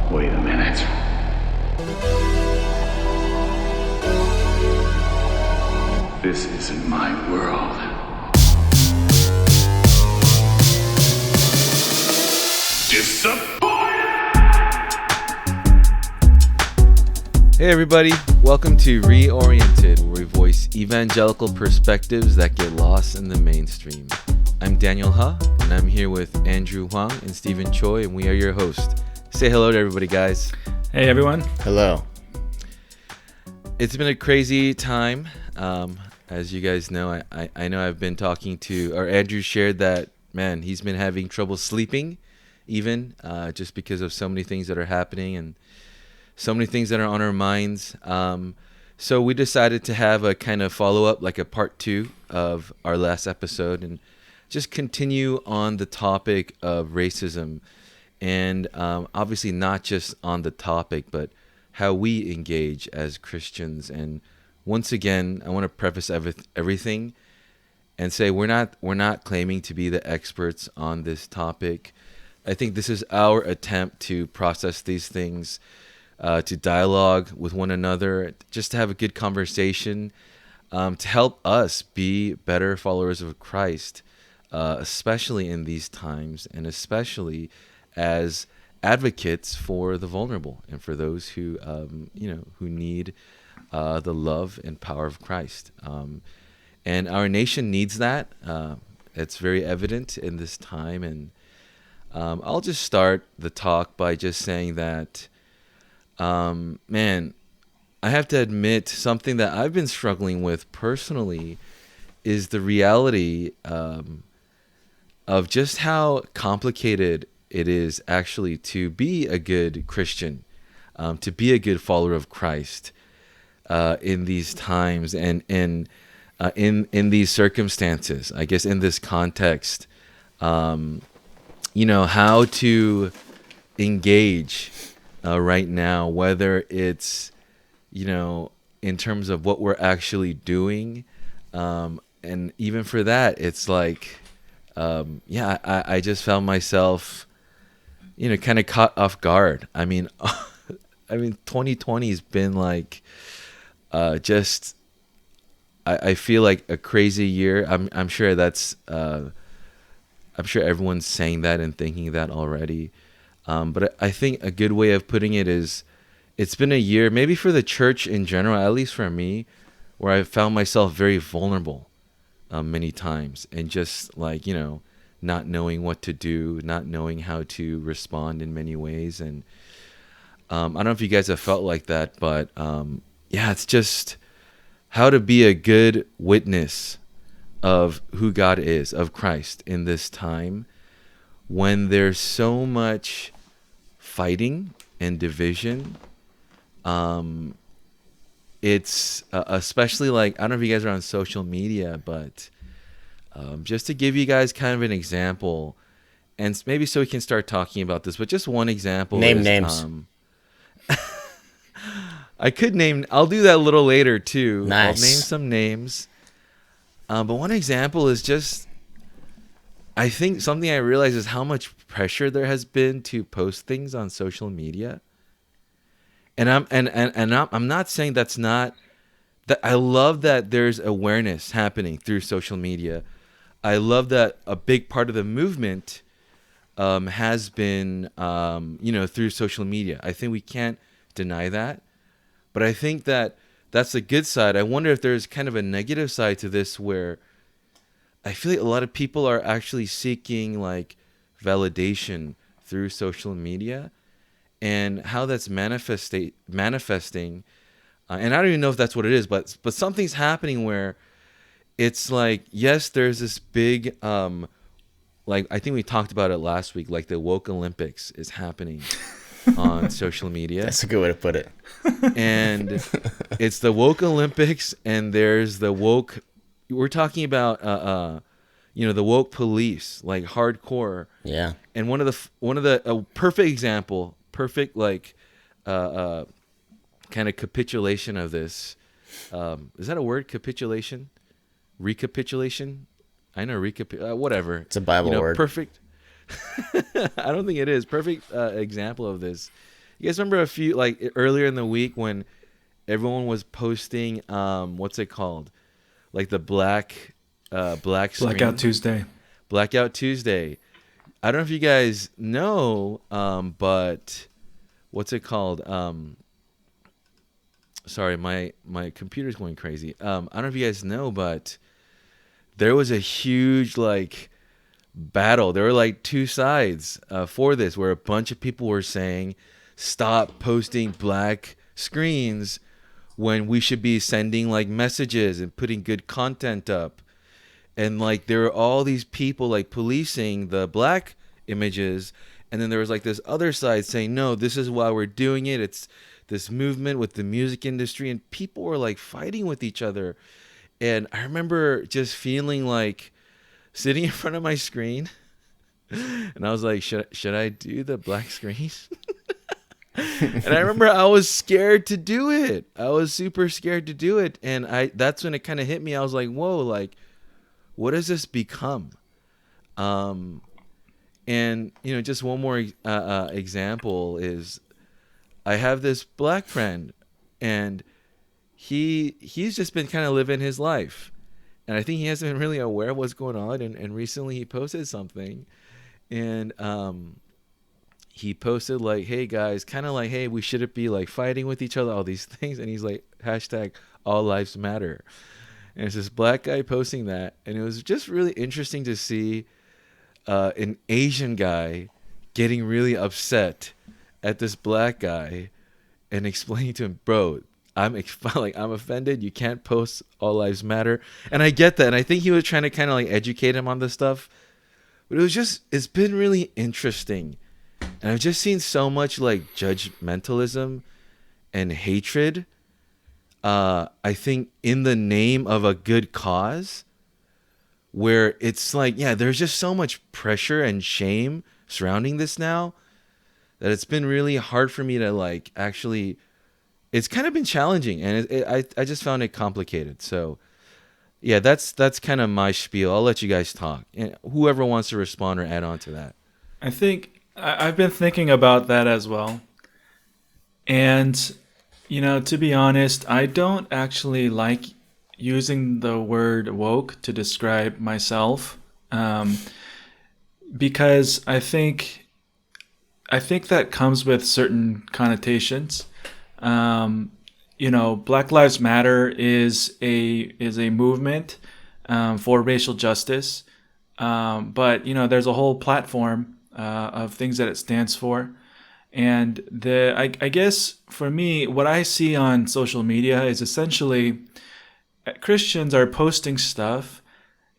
Wait a minute. This isn't my world. Hey everybody, welcome to Reoriented, where we voice evangelical perspectives that get lost in the mainstream. I'm Daniel Ha, and I'm here with Andrew Huang and Stephen Choi, and we are your hosts. Say hello to everybody, guys. Hey everyone. Hello. It's been a crazy time. As you guys know, I know I've been talking to, or Andrew shared that, man, he's been having trouble sleeping even, just because of so many things that are happening and so many things that are on our minds. So we decided to have a kind of follow-up, like a part 2 of our last episode, and just continue on the topic of racism. And obviously not just on the topic, but how we engage as Christians. And once again, I want to preface everything and say we're not claiming to be the experts on this topic. I think this is our attempt to process these things, to dialogue with one another, just to have a good conversation, to help us be better followers of Christ, especially in these times, and especially as advocates for the vulnerable and for those who who need the love and power of Christ. And our nation needs that. It's very evident in this time. And I'll just start the talk by just saying that, man, I have to admit something that I've been struggling with personally is the reality of just how complicated it is actually to be a good Christian, to be a good follower of Christ in these times and in these circumstances. I guess in this context, how to engage right now, whether it's in terms of what we're actually doing, and even for that, it's like I just found myself kind of caught off guard. I mean 2020 has been like I feel like a crazy year. I'm sure that's I'm sure everyone's saying that and thinking that already. But I think a good way of putting it is it's been a year, maybe for the church in general, at least for me, where I found myself very vulnerable many times, and just like, not knowing what to do, not knowing how to respond in many ways. And I don't know if you guys have felt like that, but it's just how to be a good witness of who God is, of Christ in this time when there's so much fighting and division. It's especially like, I don't know if you guys are on social media, but just to give you guys kind of an example, and maybe so we can start talking about this, but just one example. Name names. I could name, I'll do that a little later too. Nice. I'll name some names. But one example is just, I think something I realize is how much pressure there has been to post things on social media. And I'm not saying that's not, that I love that there's awareness happening through social media. I love that a big part of the movement has been through social media. I think we can't deny that. But I think that that's the good side. I wonder if there's kind of a negative side to this, where I feel like a lot of people are actually seeking like validation through social media, and how that's manifesting. And I don't even know if that's what it is, but something's happening where it's like, yes, there's this big, like I think we talked about it last week, like the woke Olympics is happening on social media. That's a good way to put it. And it's the woke Olympics, and there's the woke, we're talking about the woke police, like hardcore. Yeah. And one of the perfect example, like kind of capitulation of this. Is that a word? Capitulation? Recapitulation? I know whatever. It's a Bible word. Perfect. I don't think it is. Perfect example of this You guys remember a few like earlier in the week when everyone was posting what's it called? Like the black Blackout screen. Tuesday. Blackout Tuesday. I don't know if you guys know, but what's it called? Sorry, my computer's going crazy. I don't know if you guys know, but there was a huge like battle. There were like two sides for this, where a bunch of people were saying, "Stop posting black screens when we should be sending like messages and putting good content up." And like there were all these people like policing the black images, and then there was like this other side saying, no, this is why we're doing it, it's this movement with the music industry, and people were like fighting with each other. And I remember just feeling like sitting in front of my screen and I was like, should I do the black screen? And I remember I was scared to do it. I was super scared to do it, and that's when it kind of hit me. I was like, whoa, like what does this become? And just one more example is I have this black friend, and he's just been kind of living his life, and I think he hasn't been really aware of what's going on. And recently he posted something, and he posted like, hey guys, kind of like, hey, we shouldn't be like fighting with each other, all these things, and he's like, hashtag all lives matter. And it's this black guy posting that, and it was just really interesting to see an Asian guy getting really upset at this black guy and explaining to him, bro, I'm offended. You can't post all lives matter. And I get that, and I think he was trying to kind of like educate him on this stuff. But it's been really interesting, and I've just seen so much like judgmentalism and hatred. I think in the name of a good cause, where it's like, yeah, there's just so much pressure and shame surrounding this now that it's been really hard for me to like actually. It's kind of been challenging, and I just found it complicated. So, yeah, that's kind of my spiel. I'll let you guys talk, and whoever wants to respond or add on to that. I think I've been thinking about that as well. And, to be honest, I don't actually like using the word woke to describe myself, because I think that comes with certain connotations. Black Lives Matter is a movement for racial justice, but there's a whole platform of things that it stands for. And I guess for me, what I see on social media is essentially Christians are posting stuff,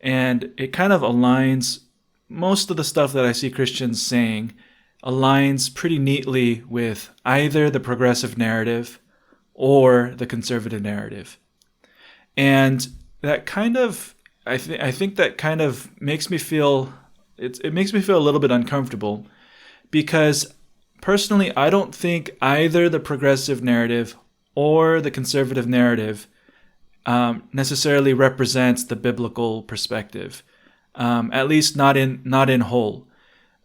and it kind of aligns. Most of the stuff that I see Christians saying aligns pretty neatly with either the progressive narrative or the conservative narrative. And that kind of, I think that kind of makes me feel, it makes me feel a little bit uncomfortable, because personally, I don't think either the progressive narrative or the conservative narrative necessarily represents the biblical perspective, at least not in whole.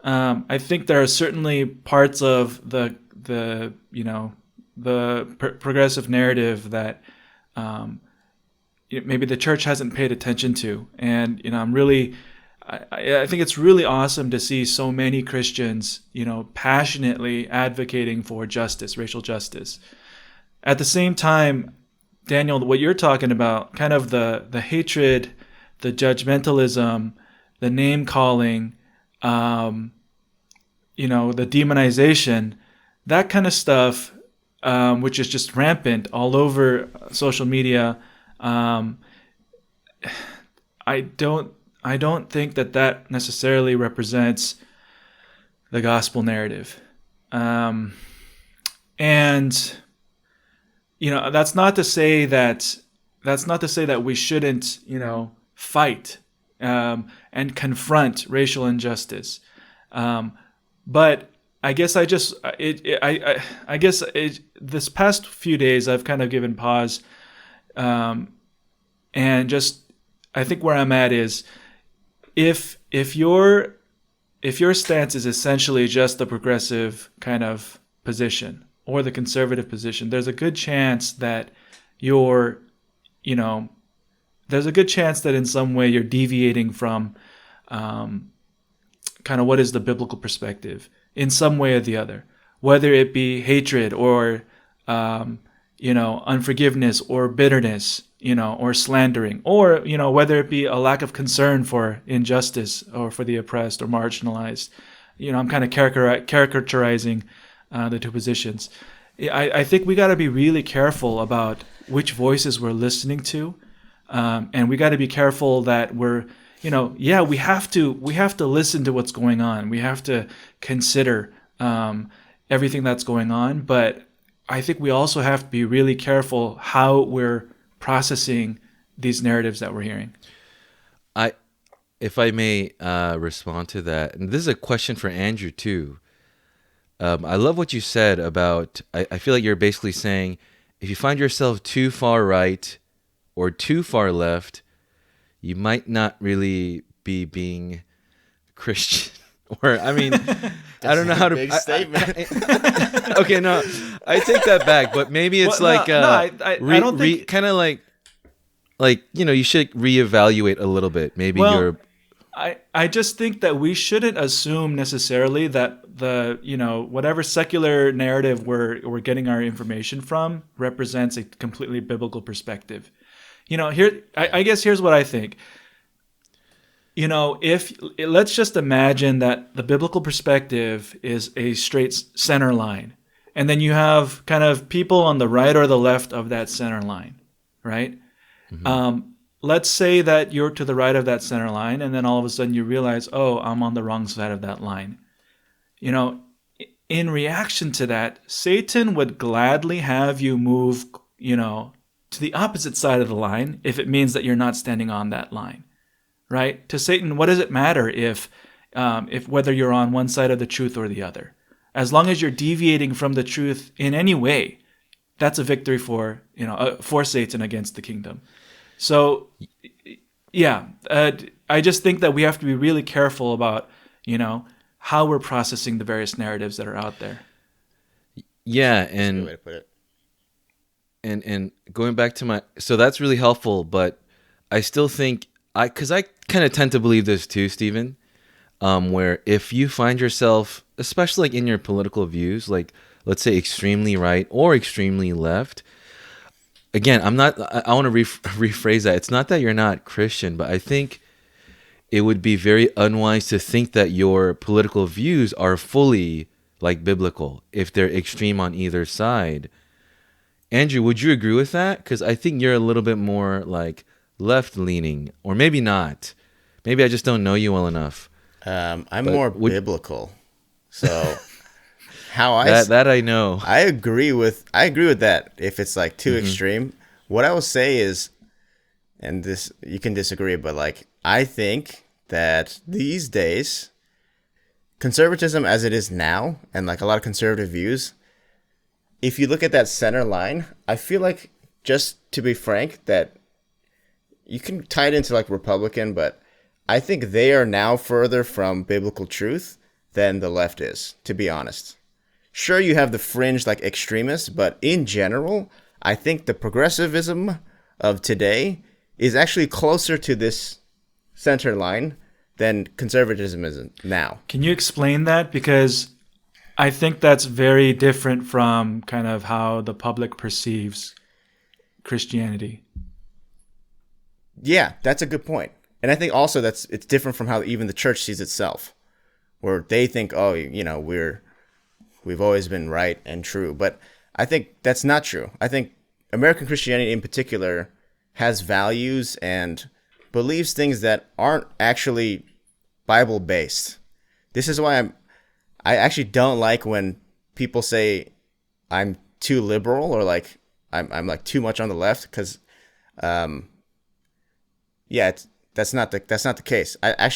I think there are certainly parts of the progressive narrative that maybe the church hasn't paid attention to, and I think it's really awesome to see so many Christians passionately advocating for justice, racial justice. At the same time, Daniel, what you're talking about, kind of the hatred, the judgmentalism, the name calling, the demonization, that kind of stuff, which is just rampant all over social media. I don't think that necessarily represents the gospel narrative. And that's not to say that we shouldn't, fight and confront racial injustice. But I guess this past few days I've kind of given pause, and just I think where I'm at is if your stance is essentially just the progressive kind of position or the conservative position, there's a good chance that you're, there's a good chance that in some way you're deviating from kind of what is the biblical perspective in some way or the other, whether it be hatred or, unforgiveness or bitterness, or slandering, or, whether it be a lack of concern for injustice or for the oppressed or marginalized. I'm kind of caricaturizing the two positions. I think we got to be really careful about which voices we're listening to. And we got to be careful that we're, we have to listen to what's going on. We have to consider everything that's going on. But I think we also have to be really careful how we're processing these narratives that we're hearing. If I may respond to that, and this is a question for Andrew too. I love what you said about, I feel like you're basically saying, if you find yourself too far right or too far left, you might not really be being Christian. Or, I mean, I don't know how to... Big statement. Okay, no, I take that back, but maybe it's I don't think... kind of like, you should reevaluate a little bit. Maybe you're... I just think that we shouldn't assume necessarily that the whatever secular narrative we're getting our information from represents a completely biblical perspective. I guess here's what I think. If let's just imagine that the biblical perspective is a straight center line, and then you have kind of people on the right or the left of that center line, right? Mm-hmm. Let's say that you're to the right of that center line, and then all of a sudden you realize, oh, I'm on the wrong side of that line. In reaction to that, Satan would gladly have you move, to the opposite side of the line if it means that you're not standing on that line, right? To Satan, what does it matter if whether you're on one side of the truth or the other? As long as you're deviating from the truth in any way, that's a victory for Satan against the kingdom. So, I just think that we have to be really careful about, how we're processing the various narratives that are out there. Yeah, That's a good way to put it. And going back to so that's really helpful, but I still think, because I kind of tend to believe this too, Stephen, where if you find yourself, especially like in your political views, like let's say extremely right or extremely left, again, I want to rephrase that. It's not that you're not Christian, but I think it would be very unwise to think that your political views are fully like biblical if they're extreme on either side. Andrew, would you agree with that? Because I think you're a little bit more like left-leaning, or maybe not. Maybe I just don't know you well enough. I'm more biblical. So how that I know. I agree with that. If it's like too extreme, what I will say is, and this you can disagree, but like I think that these days, conservatism as it is now, and like a lot of conservative views, if you look at that center line, I feel like, just to be frank, that you can tie it into like Republican, but I think they are now further from biblical truth than the left is, to be honest. Sure, you have the fringe like extremists, but in general, I think the progressivism of today is actually closer to this center line than conservatism is now. Can you explain that? Because I think that's very different from kind of how the public perceives Christianity. Yeah, that's a good point. And I think also it's different from how even the church sees itself, where they think, oh, we've always been right and true. But I think that's not true. I think American Christianity in particular has values and believes things that aren't actually Bible-based. This is why I actually don't like when people say I'm too liberal or like I'm like too much on the left, because that's not the case. I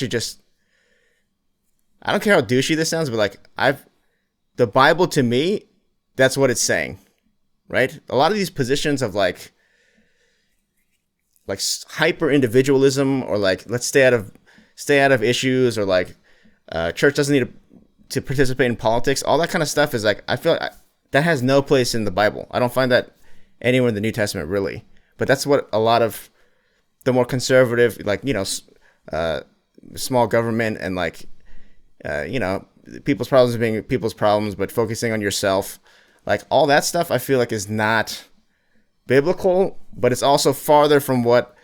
don't care how douchey this sounds, but like the Bible to me, that's what it's saying, right? A lot of these positions of like hyper individualism, or like let's stay out of issues, or like church doesn't need to to participate in politics, all that kind of stuff is like, I feel like that has no place in the Bible. I don't find that anywhere in the New Testament, really. But that's what a lot of the more conservative, like, small government and like, people's problems being people's problems, but focusing on yourself, like all that stuff, I feel like is not biblical, but it's also farther from what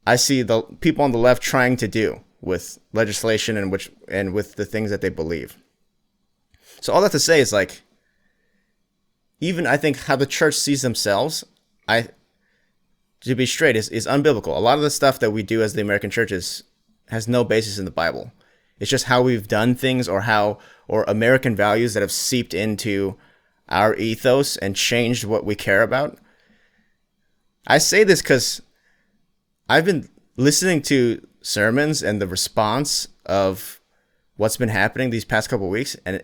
I see the people on the left trying to do with legislation and with the things that they believe. So all that to say is like, even I think how the church sees themselves, to be straight, is unbiblical. A lot of the stuff that we do as the American church has no basis in the Bible. It's just how we've done things, or American values that have seeped into our ethos and changed what we care about. I say this because I've been listening to sermons and the response of what's been happening these past couple of weeks, and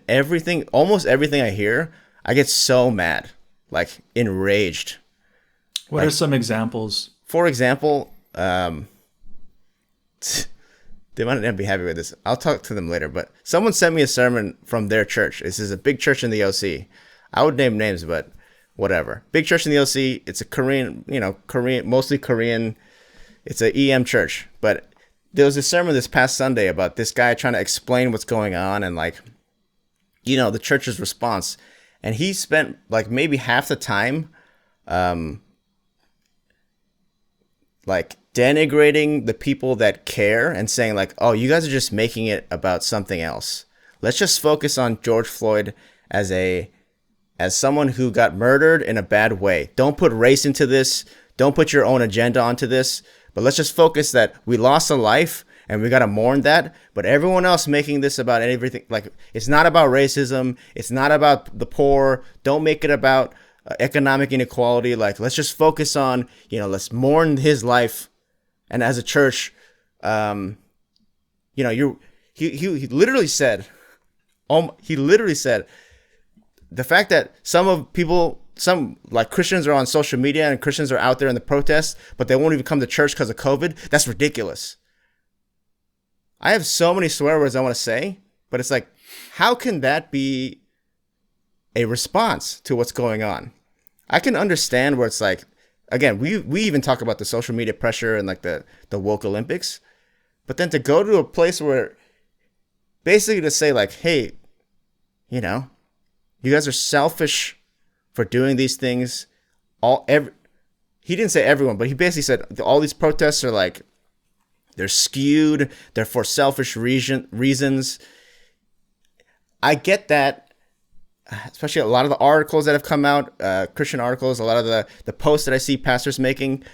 almost everything I hear, I get so mad, like enraged. What are some examples? For example, they might not be happy with this. I'll talk to them later, but someone sent me a sermon from their church. This is a big church in the OC. I would name names, but whatever. Big church in the OC. It's a Korean, mostly Korean. It's a EM church. But there was a sermon this past Sunday about this guy trying to explain what's going on and like, the church's response. And he spent like maybe half the time, like denigrating the people that care and saying like, oh, you guys are just making it about something else. Let's just focus on George Floyd as someone who got murdered in a bad way. Don't put race into this. Don't put your own agenda onto this. But let's just focus that we lost a life and we got to mourn that. But everyone else making this about everything, like it's not about racism. It's not about the poor. Don't make it about economic inequality. Like, let's just focus on, let's mourn his life. And as a church, he literally said, the fact that some like Christians are on social media and Christians are out there in the protests, but they won't even come to church because of COVID. That's ridiculous. I have so many swear words I want to say, but it's like, how can that be a response to what's going on? I can understand where it's like, again, we even talk about the social media pressure and like the woke Olympics, but then to go to a place where basically to say like, hey, you guys are selfish for doing these things. He didn't say everyone, but he basically said all these protests are like, they're skewed. They're for selfish reasons. I get that, especially a lot of the articles that have come out, Christian articles, a lot of the posts that I see pastors making.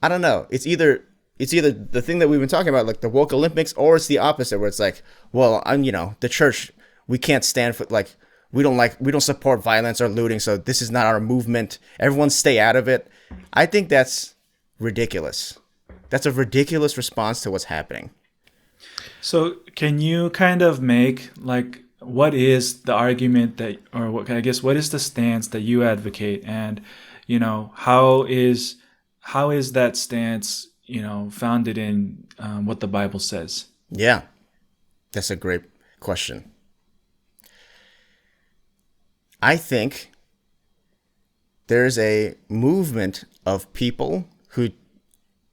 I don't know. It's either the thing that we've been talking about, like the woke Olympics, or it's the opposite, where it's like, well, the church, we can't stand for like, we don't support violence or looting, so this is not our movement. Everyone stay out of it. I think that's ridiculous. That's a ridiculous response to what's happening. So can you kind of make like, what is the argument what is the stance that you advocate, and how is that stance founded in what the Bible says? Yeah, that's a great question. I think there's a movement of people who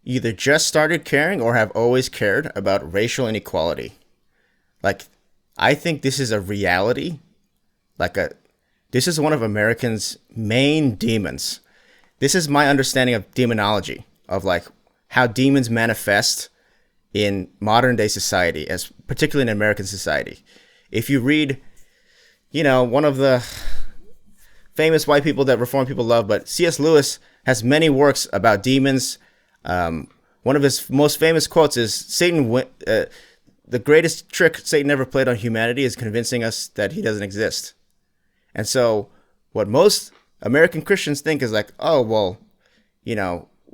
either just started caring or have always cared about racial inequality. Like, I think this is a reality. This is one of Americans' main demons. This is my understanding of demonology, of like how demons manifest in modern day society, as particularly in American society. If you read, one of the famous white people that Reformed people love, but C.S. Lewis has many works about demons. One of his most famous quotes is, the greatest trick Satan ever played on humanity is convincing us that he doesn't exist. And so what most American Christians think is like, oh, well,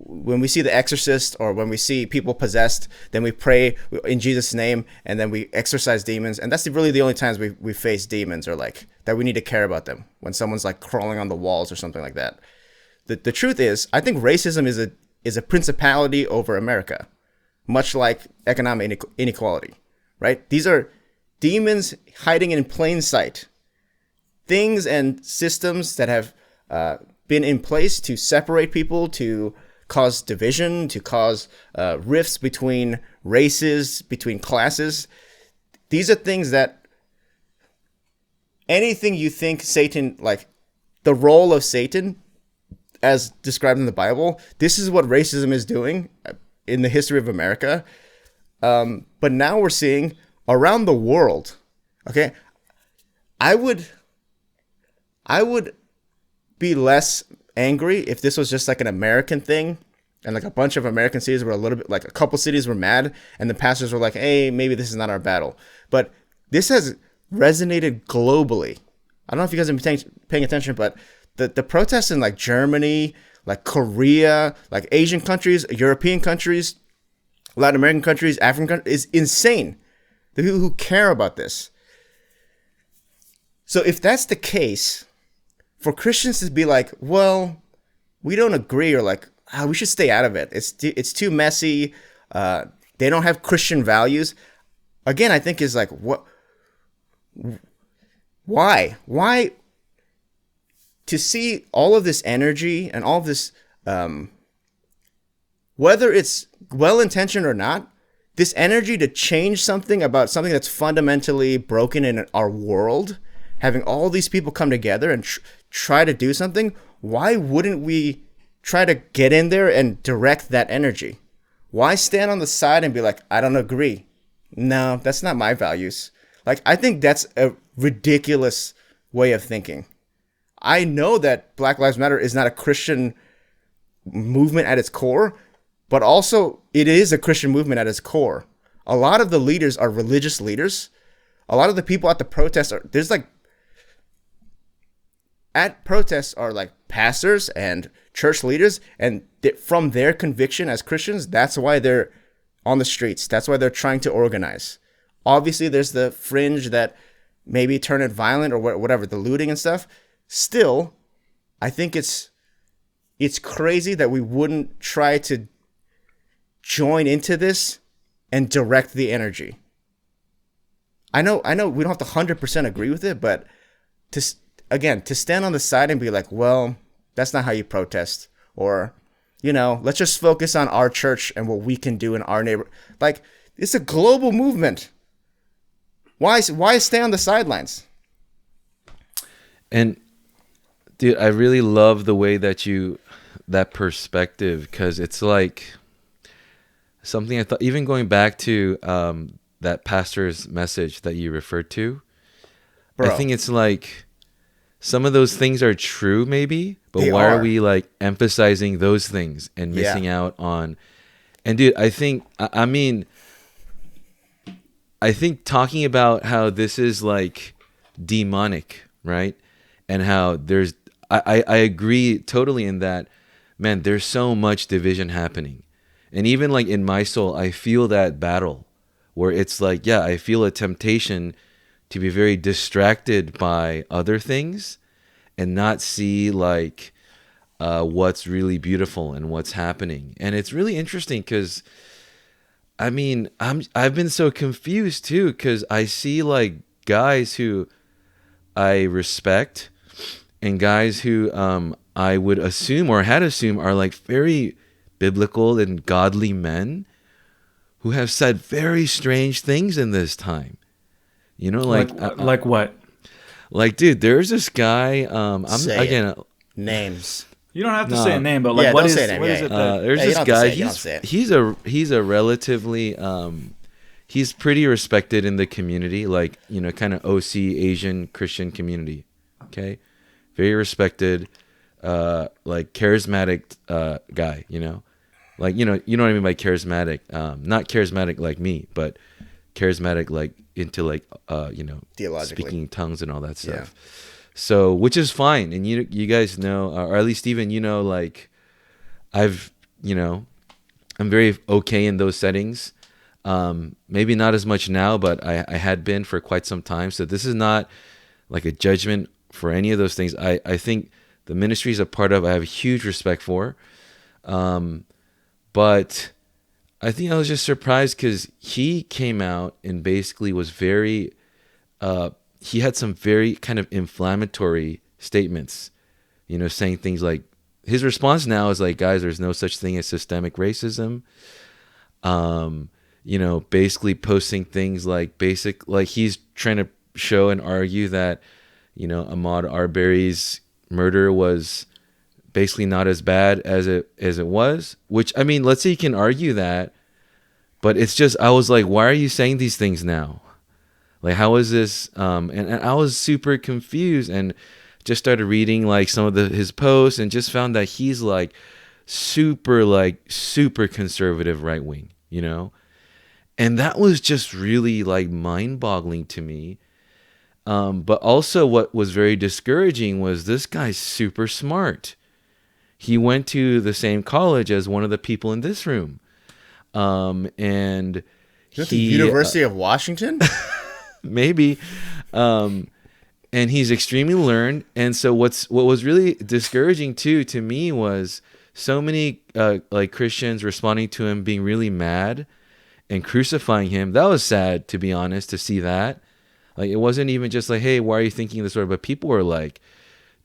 when we see The Exorcist or when we see people possessed, then we pray in Jesus' name and then we exorcise demons. And that's really the only times we face demons, or like that we need to care about them, when someone's like crawling on the walls or something like that. The truth is, I think racism is a principality over America, much like economic inequality, right? These are demons hiding in plain sight, things and systems that have been in place to separate people, to cause division, to cause rifts between races, between classes. These are things that anything you think Satan, like the role of Satan as described in the Bible, this is what racism is doing in the history of America. But now we're seeing around the world, okay, I would be less angry if this was just like an American thing and like a bunch of American cities were a little bit, like a couple cities were mad and the pastors were like, hey, maybe this is not our battle. But this has resonated globally. I don't know if you guys have been paying attention, but the protests in like Germany, like Korea, like Asian countries, European countries, Latin American countries, African countries, is insane. The people who care about this. So if that's the case, for Christians to be like, well, we don't agree, or like, we should stay out of it. It's too messy. They don't have Christian values. Again, I think is like, what? Why? Why? To see all of this energy and all of this, whether it's well-intentioned or not, this energy to change something about something that's fundamentally broken in our world, having all these people come together and try to do something, why wouldn't we try to get in there and direct that energy? Why stand on the side and be like, I don't agree? No, that's not my values. Like, I think that's a ridiculous way of thinking. I know that Black Lives Matter is not a Christian movement at its core, but also it is a Christian movement at its core. A lot of the leaders are religious leaders. A lot of the people at the protests at protests are like pastors and church leaders, and from their conviction as Christians, that's why they're on the streets. That's why they're trying to organize. Obviously, there's the fringe that maybe turn it violent or whatever, the looting and stuff. Still, I think it's crazy that we wouldn't try to join into this and direct the energy. I know we don't have to 100% agree with it, but to stand on the side and be like, well, that's not how you protest, or, let's just focus on our church and what we can do in our neighbor. Like, it's a global movement. Why stay on the sidelines? And dude, I really love the way that that perspective, because it's like something I thought, even going back to that pastor's message that you referred to. Bro. I think it's like some of those things are true maybe, but why are we like emphasizing those things and missing out on? And dude, I think talking about how this is like demonic, right? And how I agree totally in that, man, there's so much division happening. And even like in my soul, I feel that battle where it's like, I feel a temptation to be very distracted by other things and not see like what's really beautiful and what's happening. And it's really interesting because I've been so confused too, because I see like guys who I respect and guys who I would assume or had assumed are like very biblical and godly men who have said very strange things in this time. Like what? Like, dude, there's this guy. Names. You don't have to say a name, but like, what is it? There's this guy. He's a relatively he's pretty respected in the community, like kind of OC Asian Christian community. Okay, very respected, like charismatic guy. Like you know what I mean by charismatic. Not charismatic like me, but charismatic like into like theologically speaking tongues and all that stuff. Yeah. So, which is fine, and you guys know, or at least even like I'm very okay in those settings. Maybe not as much now, but I had been for quite some time. So this is not like a judgment for any of those things. I think the ministry is a part of. I have a huge respect for, but I think I was just surprised because he came out and basically was very he had some very kind of inflammatory statements, saying things like, his response now is like, guys, there's no such thing as systemic racism. Basically posting things like he's trying to show and argue that, Ahmaud Arbery's murder was basically not as bad as it was, which, I mean, let's say you can argue that, but it's just, I was like, why are you saying these things now? Like, how is this? And I was super confused and just started reading like some of his posts and just found that he's like super conservative right wing, and that was just really like mind boggling to me. But also what was very discouraging was this guy's super smart. He went to the same college as one of the people in this room. And he went to University of Washington? Maybe. And he's extremely learned. And so what was really discouraging too to me was so many like Christians responding to him being really mad and crucifying him. That was sad, to be honest, to see that. Like, it wasn't even just like, hey, why are you thinking this way? But people were like,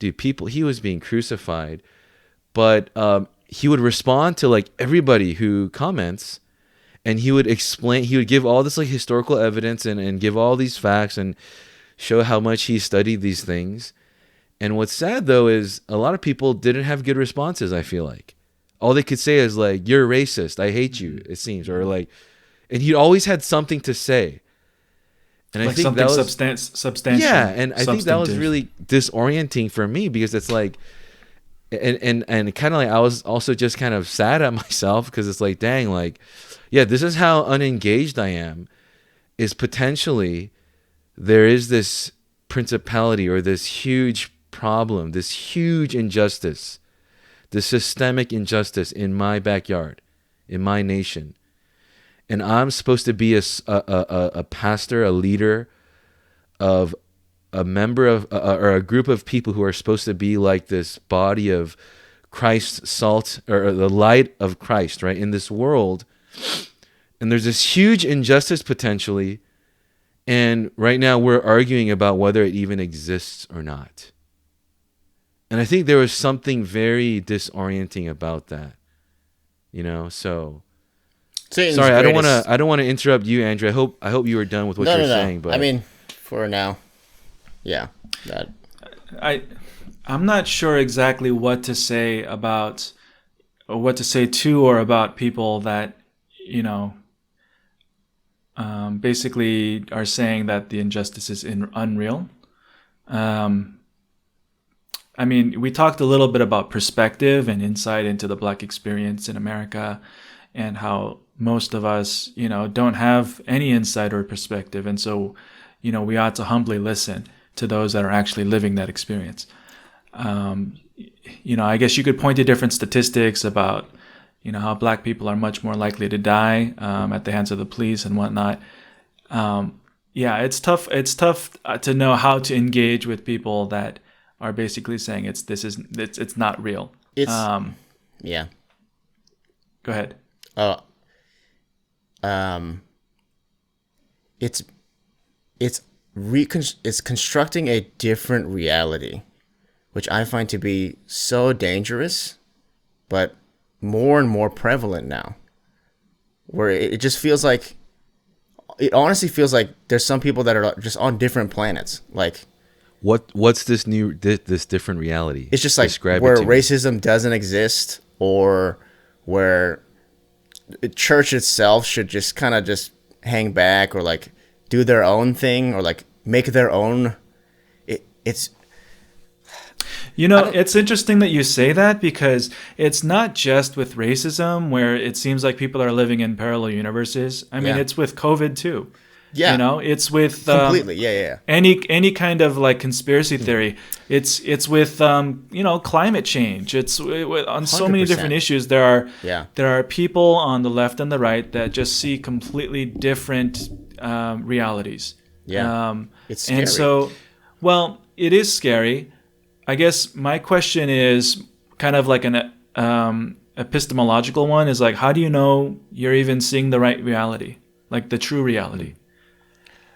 dude, he was being crucified. But he would respond to like everybody who comments, and he would give all this like historical evidence and give all these facts and show how much he studied these things. And what's sad though is a lot of people didn't have good responses, I feel like. All they could say is like, you're racist, I hate you, it seems. Or like, and he always had something to say. And like I think something that was substantial. Yeah, and I think that was really disorienting for me, because it's like, and kind of like I was also just kind of sad at myself, because it's like, dang, like, yeah, this is how unengaged I am, is potentially there is this principality or this huge problem, this huge injustice, this systemic injustice in my backyard, in my nation. And I'm supposed to be a pastor, a leader of a member of, or a group of people who are supposed to be like this body of Christ's salt, or the light of Christ, right, in this world. And there's this huge injustice potentially. And right now we're arguing about whether it even exists or not. And I think there was something very disorienting about that, so... Satan's Sorry, greatest. I don't want to interrupt you, Andrew. I hope you were done with what you're saying. But I mean, for now, yeah. I'm not sure exactly what to say about, or what to say to or about people that, basically are saying that the injustice is unreal. I mean, we talked a little bit about perspective and insight into the Black experience in America, and how most of us, don't have any insight or perspective. And so, we ought to humbly listen to those that are actually living that experience. I guess you could point to different statistics about, how Black people are much more likely to die at the hands of the police and whatnot. Yeah, it's tough. It's tough to know how to engage with people that are basically saying it's not real. Yeah. Go ahead. It's constructing a different reality, which I find to be so dangerous, but more and more prevalent now, where it just feels like, it honestly feels like there's some people that are just on different planets. Like, what's this different reality? It's just like where racism doesn't exist, or where the church itself should just kind of just hang back, or like do their own thing, or like make their own. It's interesting that you say that, because it's not just with racism where it seems like people are living in parallel universes. I mean, it's with COVID too. Yeah. It's with completely. Yeah. Any kind of like conspiracy theory. It's with climate change. It's on so many different issues. There are people on the left and the right that just see completely different realities. Yeah. It's scary. And so, well, it is scary. I guess my question is kind of like an epistemological one, is like, how do you know you're even seeing the right reality, like the true reality?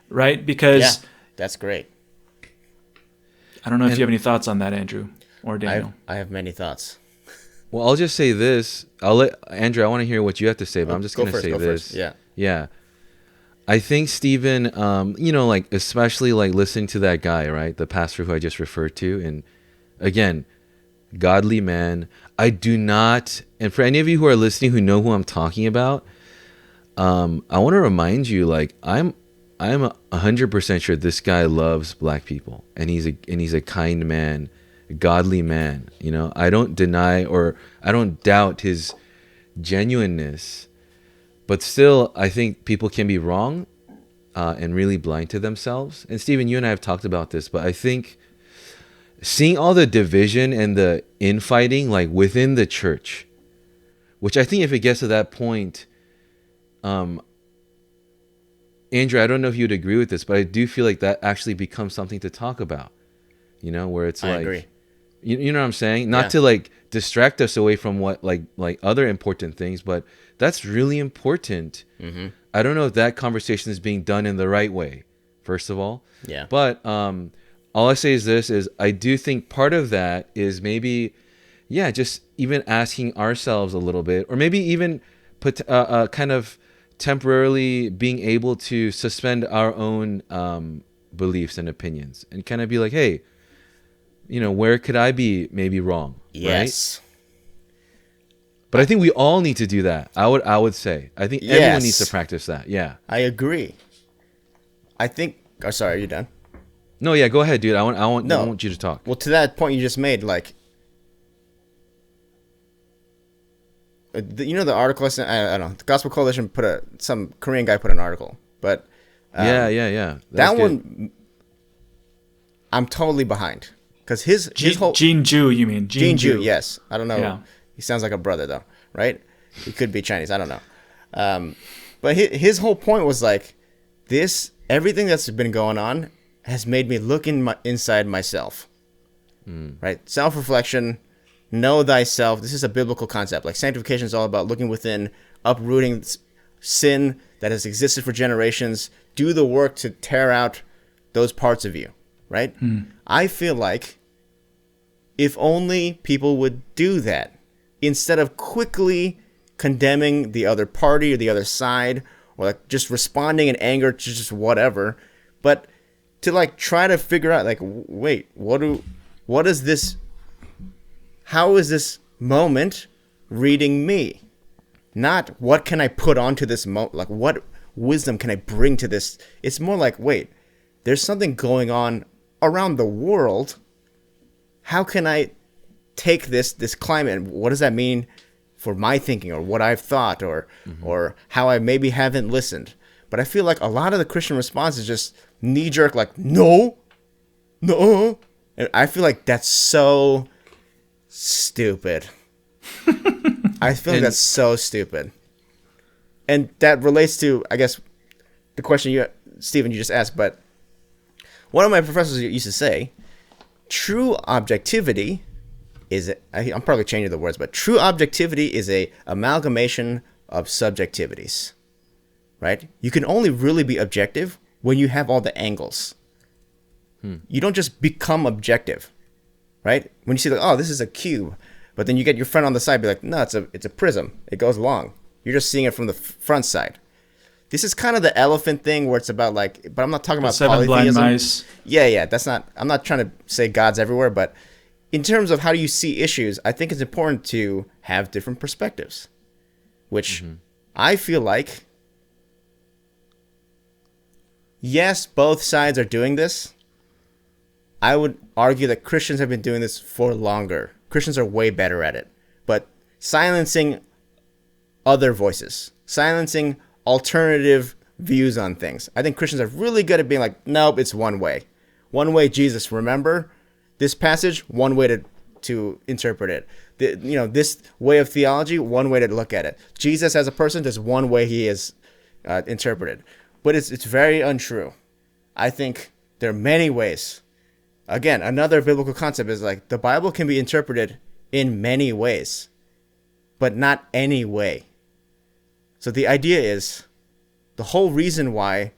Right? Because That's great. I don't know if you have any thoughts on that, Andrew or Daniel. I have many thoughts. Well, I'll just say this. I'll let Andrew. I want to hear what you have to say, but I'm just going to say this. Yeah. Yeah. I think Stephen, like especially like listening to that guy, right, the pastor who I just referred to, and again, godly man. I do not, and for any of you who are listening who know who I'm talking about, I want to remind you, like I'm 100% sure this guy loves black people, and he's a kind man, a godly man. I don't deny or I don't doubt his genuineness. But still, I think people can be wrong and really blind to themselves. And Stephen, you and I have talked about this, but I think seeing all the division and the infighting like within the church, which I think if it gets to that point, Andrew, I don't know if you'd agree with this, but I do feel like that actually becomes something to talk about, where it's I like, agree. You know what I'm saying? Not to like distract us away from what like other important things, but that's really important. Mm-hmm. I don't know if that conversation is being done in the right way, first of all. Yeah. But all I say is this, is I do think part of that is maybe, just even asking ourselves a little bit, or maybe even put kind of temporarily being able to suspend our own beliefs and opinions and kind of be like, hey, where could I be maybe wrong? Yes. Right? But I think we all need to do that. I would say. I think everyone needs to practice that. Yeah. I agree. I think. Oh, sorry. Are you done? No. Yeah. Go ahead, dude. I want you to talk. Well, to that point you just made, like, the article. I don't know. The Gospel Coalition some Korean guy put an article, but yeah. That one, I'm totally behind. Because his whole Gene Ju, you mean? Gene Ju, yes. I don't know. Yeah. He sounds like a brother though, right? He could be Chinese. I don't know. But his whole point was like, everything that's been going on has made me look inside myself. Right? Self-reflection, know thyself. This is a biblical concept. Like sanctification is all about looking within, uprooting sin that has existed for generations. Do the work to tear out those parts of you. Right? I feel like if only people would do that, instead of quickly condemning the other party or the other side, or like just responding in anger to just whatever, but to like try to figure out like, wait, how is this moment reading me? Not what can I put onto this moment, like what wisdom can I bring to this? It's more like, wait, there's something going on around the world. How can I take this climate and what does that mean for my thinking or what I've thought or how I maybe haven't listened? But I feel like a lot of the Christian response is just knee-jerk, like, no. And I feel like that's so stupid. I feel like that's so stupid. And that relates to, I guess, the question Stephen, you just asked, but one of my professors used to say, true objectivity is, I'm probably changing the words, but true objectivity is a amalgamation of subjectivities, right? You can only really be objective when you have all the angles. You don't just become objective, right? When you see like, oh, this is a cube, but then you get your friend on the side, be like, no, it's a prism. It goes long. You're just seeing it from the front side. This is kind of the elephant thing where it's about like, but I'm not talking about seven polytheism. blind mice. Yeah. I'm not trying to say God's everywhere, but in terms of how do you see issues, I think it's important to have different perspectives, which I feel like, yes, both sides are doing this. I would argue that Christians have been doing this for longer. Christians are way better at it. But silencing other voices, silencing alternative views on things. I think Christians are really good at being like, nope, it's one way. One way, Jesus. Remember this passage? One way to interpret it. This way of theology, one way to look at it. Jesus as a person, there's one way he is interpreted. But it's very untrue. I think there are many ways. Again, another biblical concept is like the Bible can be interpreted in many ways, but not any way. So the idea is the whole reason why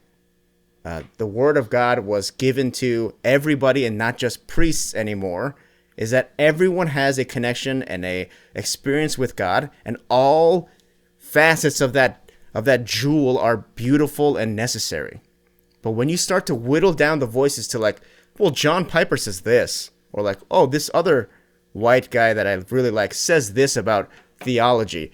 the word of God was given to everybody and not just priests anymore, is that everyone has a connection and a experience with God, and all facets of that jewel are beautiful and necessary. But when you start to whittle down the voices to like, well, John Piper says this, or like, oh, this other white guy that I really like says this about theology,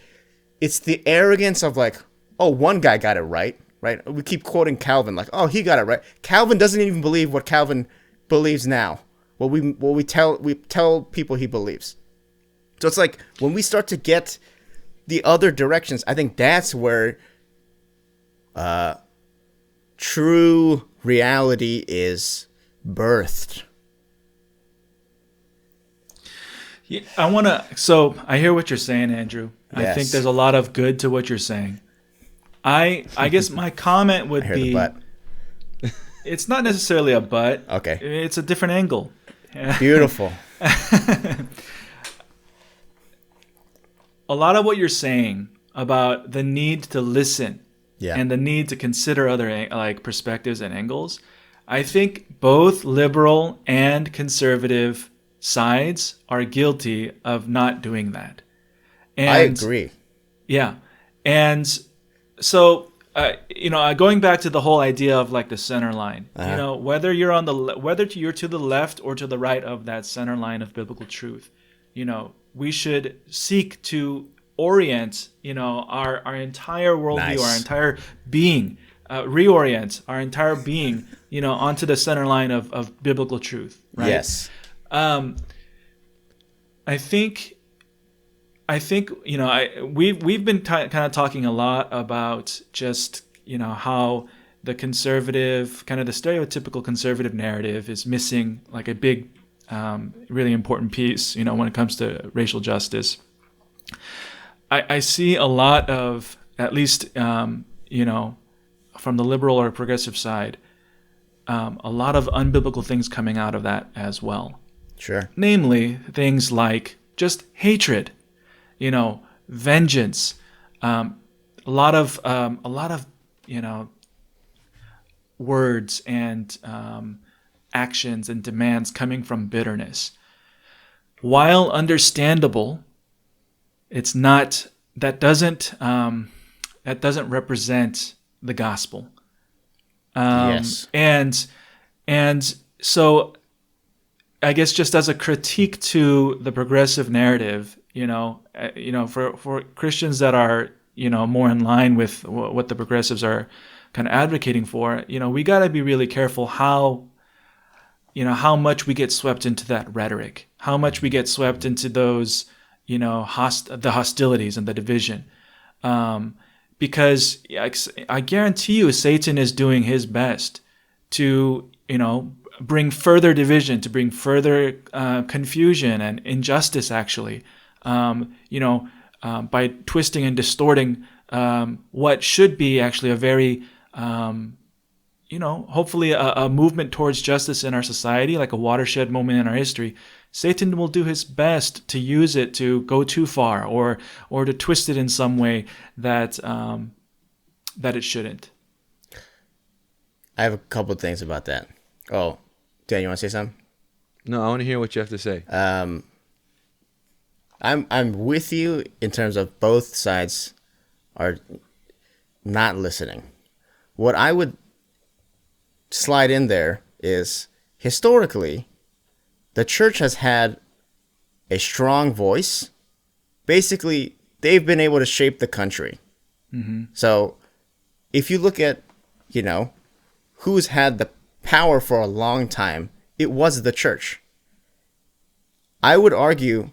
it's the arrogance of like, oh, one guy got it right? We keep quoting Calvin like, oh, he got it right. Calvin doesn't even believe what Calvin believes now. What we tell people he believes. So it's like when we start to get the other directions, I think that's where true reality is birthed. Yeah, I hear what you're saying, Andrew. Yes. I think there's a lot of good to what you're saying. I guess my comment would I hear be, the but. It's not necessarily a but. Okay. It's a different angle. Beautiful. A lot of what you're saying about the need to listen and the need to consider other like perspectives and angles, I think both liberal and conservative sides are guilty of not doing that. And I agree. Yeah. And so, going back to the whole idea of like the center line, whether you're whether you're to the left or to the right of that center line of biblical truth, we should seek to orient, our entire worldview, our entire being, reorient our entire being, onto the center line of biblical truth. Right? Yes. I think we've been kind of talking a lot about just how the conservative, kind of the stereotypical conservative narrative is missing like a big, really important piece, when it comes to racial justice. I see a lot of, at least from the liberal or progressive side, a lot of unbiblical things coming out of that as well. Sure. Namely, things like just hatred, vengeance, a lot of words and actions and demands coming from bitterness. While understandable, it's not that doesn't represent the gospel. Yes. And so I guess just as a critique to the progressive narrative, for Christians that are, more in line with what the progressives are kind of advocating for, we got to be really careful how much we get swept into that rhetoric, how much we get swept into those, the hostilities and the division. Because I guarantee you Satan is doing his best to, bring further division, to bring further confusion and injustice, actually, by twisting and distorting what should be actually a very, hopefully a movement towards justice in our society, like a watershed moment in our history. Satan will do his best to use it to go too far or to twist it in some way that it shouldn't. I have a couple of things about that. Oh, Dan, you want to say something? No, I want to hear what you have to say. I'm with you in terms of both sides are not listening. What I would slide in there is historically, the church has had a strong voice. Basically, they've been able to shape the country. Mm-hmm. So if you look at, who's had the power for a long time, it was the church. I would argue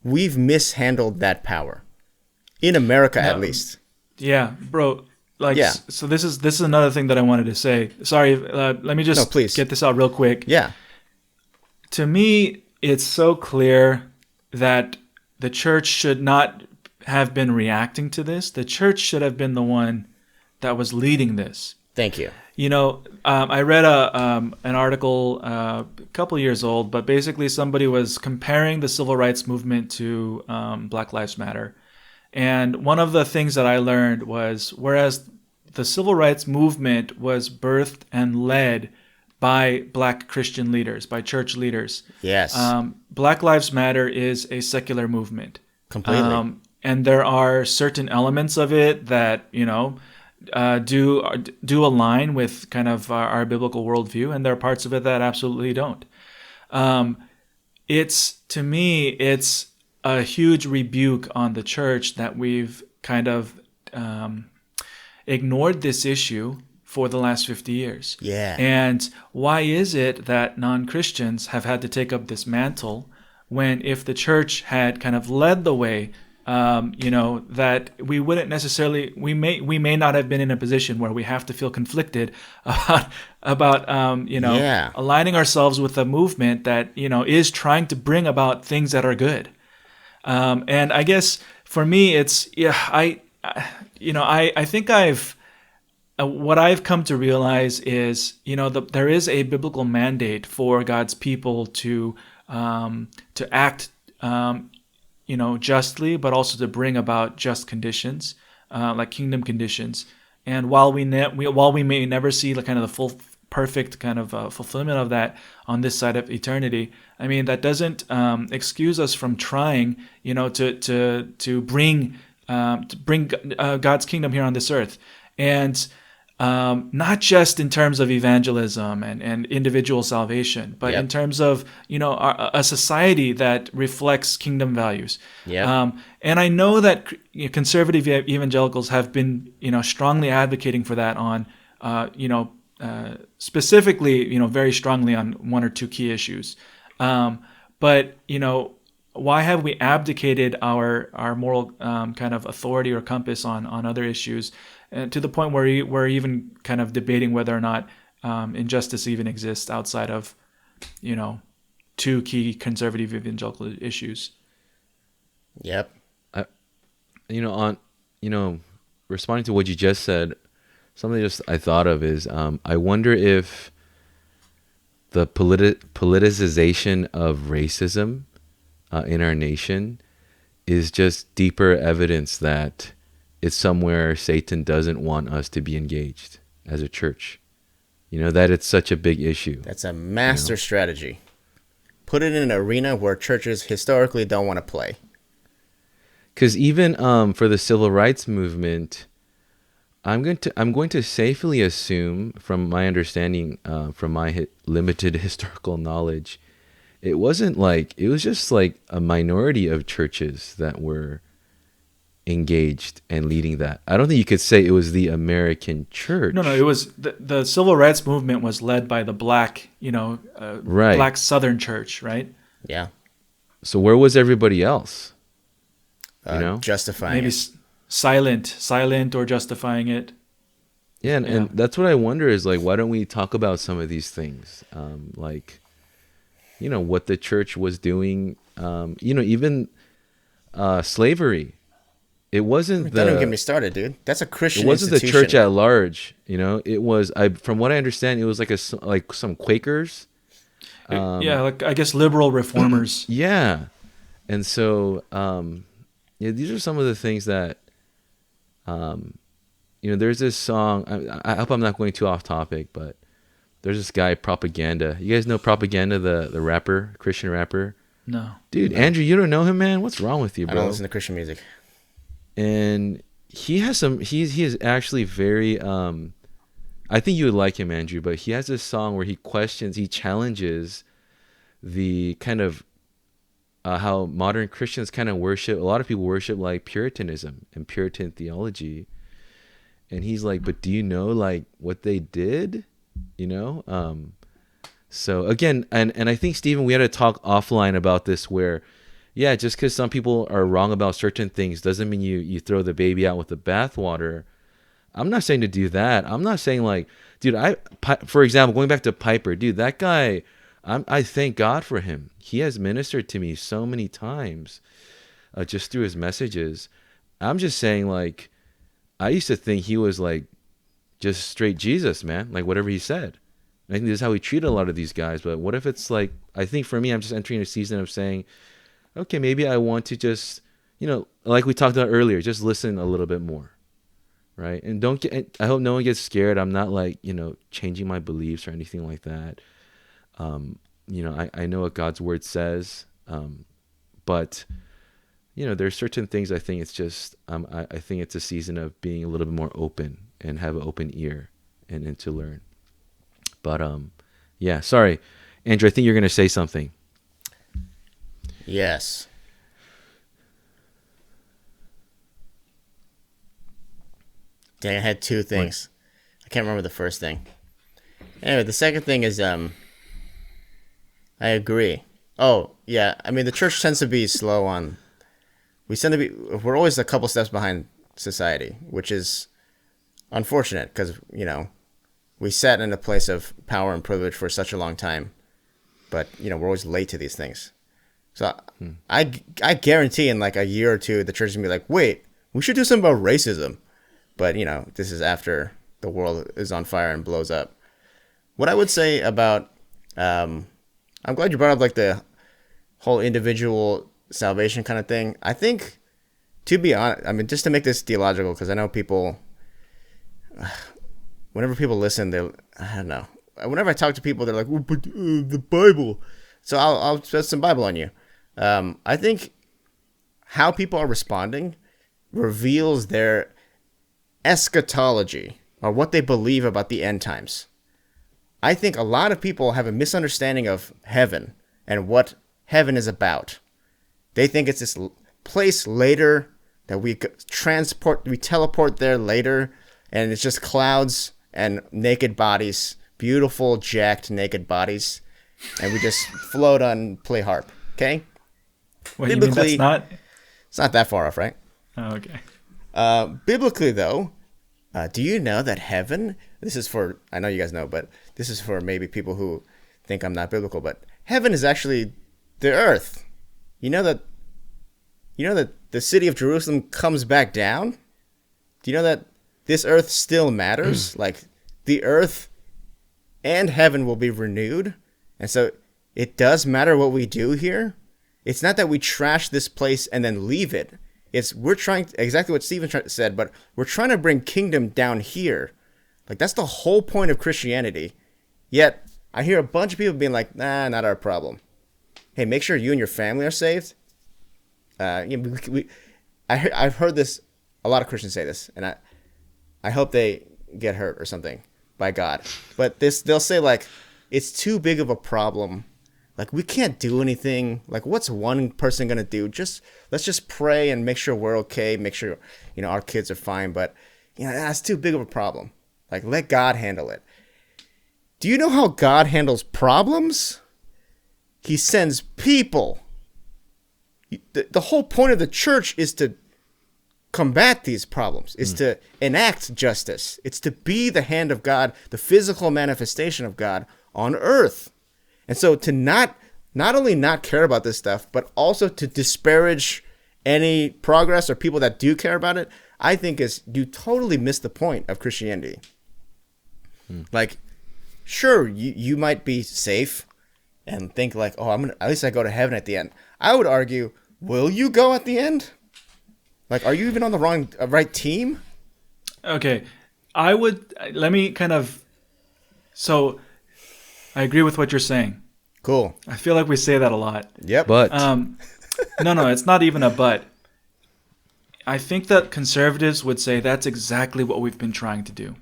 we've mishandled that power in America, at least. Yeah, bro. So this is another thing that I wanted to say. Sorry, let me just get this out real quick. Yeah. To me, it's so clear that the church should not have been reacting to this. The church should have been the one that was leading this. Thank you. I read an article a couple years old, but basically somebody was comparing the civil rights movement to Black Lives Matter. And one of the things that I learned was, whereas the civil rights movement was birthed and led by Black Christian leaders, by church leaders. Yes. Black Lives Matter is a secular movement. Completely. And there are certain elements of it that, do align with kind of our biblical worldview, and there are parts of it that absolutely don't. To me, it's a huge rebuke on the church that we've kind of ignored this issue for the last 50 years. Yeah. And why is it that non-Christians have had to take up this mantle when, if the church had kind of led the way, that we wouldn't necessarily, we may not have been in a position where we have to feel conflicted about aligning ourselves with a movement that, is trying to bring about things that are good. And I guess for me, it's, I think what I've come to realize is, there is a biblical mandate for God's people to act, justly, but also to bring about just conditions, like kingdom conditions. And while we may never see the kind of the full, perfect kind of fulfillment of that on this side of eternity, I mean, that doesn't excuse us from trying, to bring God's kingdom here on this earth, and not just in terms of evangelism and individual salvation, but in terms of a society that reflects kingdom values. And I know that conservative evangelicals have been strongly advocating for that on specifically very strongly on one or two key issues. But why have we abdicated our moral kind of authority or compass on other issues, to the point where we're even kind of debating whether or not injustice even exists outside of two key conservative evangelical issues? Yep. Responding to what you just said, something I thought of is I wonder if the politicization of racism in our nation is just deeper evidence that it's somewhere Satan doesn't want us to be engaged as a church. That it's such a big issue. That's a master strategy. Put it in an arena where churches historically don't want to play. Because even for the civil rights movement, I'm going to safely assume, from my understanding, from my limited historical knowledge, it was just like a minority of churches that were engaged and leading that. I don't think you could say it was the American church. No, it was the civil rights movement was led by the black, right, black Southern church, right? Yeah. So where was everybody else? Justifying maybe it. silent or justifying it. Yeah, and that's what I wonder is, like, why don't we talk about some of these things? What the church was doing, even slavery. It wasn't Don't even get me started, dude. That's a Christian It wasn't institution. the church at large, It was, from what I understand, it was like some Quakers. I guess liberal reformers. Yeah, and so these are some of the things that there's this song. I hope I'm not going too off topic, but there's this guy, Propaganda. You guys know Propaganda, the rapper, Christian rapper? No. Dude, no. Andrew, you don't know him, man? What's wrong with you, bro? I don't listen to Christian music. And he is actually very, I think you would like him, Andrew, but he has this song where he challenges the kind of how modern Christians kind of worship. A lot of people worship like Puritanism and Puritan theology. And he's like, but do you know like what they did? So again, and I think, Stephen, we had to talk offline about this where, yeah, just because some people are wrong about certain things doesn't mean you throw the baby out with the bathwater. I'm not saying to do that. I'm not saying like, dude, for example, going back to Piper, dude, that guy, I thank God for him. He has ministered to me so many times just through his messages. I'm just saying, like, I used to think he was like just straight Jesus, man, like whatever he said. And I think this is how he treated a lot of these guys. But what if it's like, I think for me, I'm just entering a season of saying, okay, maybe I want to just, like we talked about earlier, just listen a little bit more. right? And I hope no one gets scared. I'm not like, changing my beliefs or anything like that. I know what God's word says, but there's certain things I think it's just, I think it's a season of being a little bit more open and have an open ear and to learn. But yeah, sorry, Andrew, I think you're going to say something. Yes. Dang, I had two things. I can't remember the first thing. Anyway, the second thing is I agree. Oh, yeah. I mean, the church tends to be slow on. We're always a couple steps behind society, which is unfortunate because, we sat in a place of power and privilege for such a long time, but, we're always late to these things. So I guarantee in like a year or two, the church is going to be like, wait, we should do something about racism. But, this is after the world is on fire and blows up. What I would say about, I'm glad you brought up like the whole individual salvation kind of thing. I think, to be honest, I mean, just to make this theological, because I know people, whenever people listen, I don't know. Whenever I talk to people, they're like, oh, but the Bible. So I'll spend some Bible on you. I think how people are responding reveals their eschatology, or what they believe about the end times. I think a lot of people have a misunderstanding of heaven and what heaven is about. They think it's this place later that we teleport there later, and it's just clouds and naked bodies, beautiful, jacked, naked bodies, and we just float on, play harp. Okay? What, you mean that's not? It's not that far off, right? Oh, okay. Biblically, though, do you know that heaven, this is for, I know you guys know, but this is for maybe people who think I'm not biblical, but heaven is actually the earth. You know that the city of Jerusalem comes back down? Do you know that this earth still matters? Like, the earth and heaven will be renewed. And so it does matter what we do here. It's not that we trash this place and then leave it. We're trying, exactly what Stephen said, but we're trying to bring kingdom down here. Like, that's the whole point of Christianity. Yet, I hear a bunch of people being like, nah, not our problem. Hey, make sure you and your family are saved. I've heard this, a lot of Christians say this, and I hope they get hurt or something by God. But they'll say, like, it's too big of a problem. Like, we can't do anything. Like, what's one person going to do? Let's just pray and make sure we're okay. Make sure, our kids are fine. But, that's too big of a problem. Like, let God handle it. Do you know how God handles problems? He sends people. The whole point of the church is to combat these problems, is to enact justice. It's to be the hand of God, the physical manifestation of God on earth. And so to not only not care about this stuff, but also to disparage any progress or people that do care about it, I think you totally miss the point of Christianity. Like, sure, you might be safe and think like, oh, at least I go to heaven at the end. I would argue, will you go at the end? Like, are you even on the right team? Okay, so I agree with what you're saying. Cool. I feel like we say that a lot. Yep. But No, it's not even a but. I think that conservatives would say that's exactly what we've been trying to do.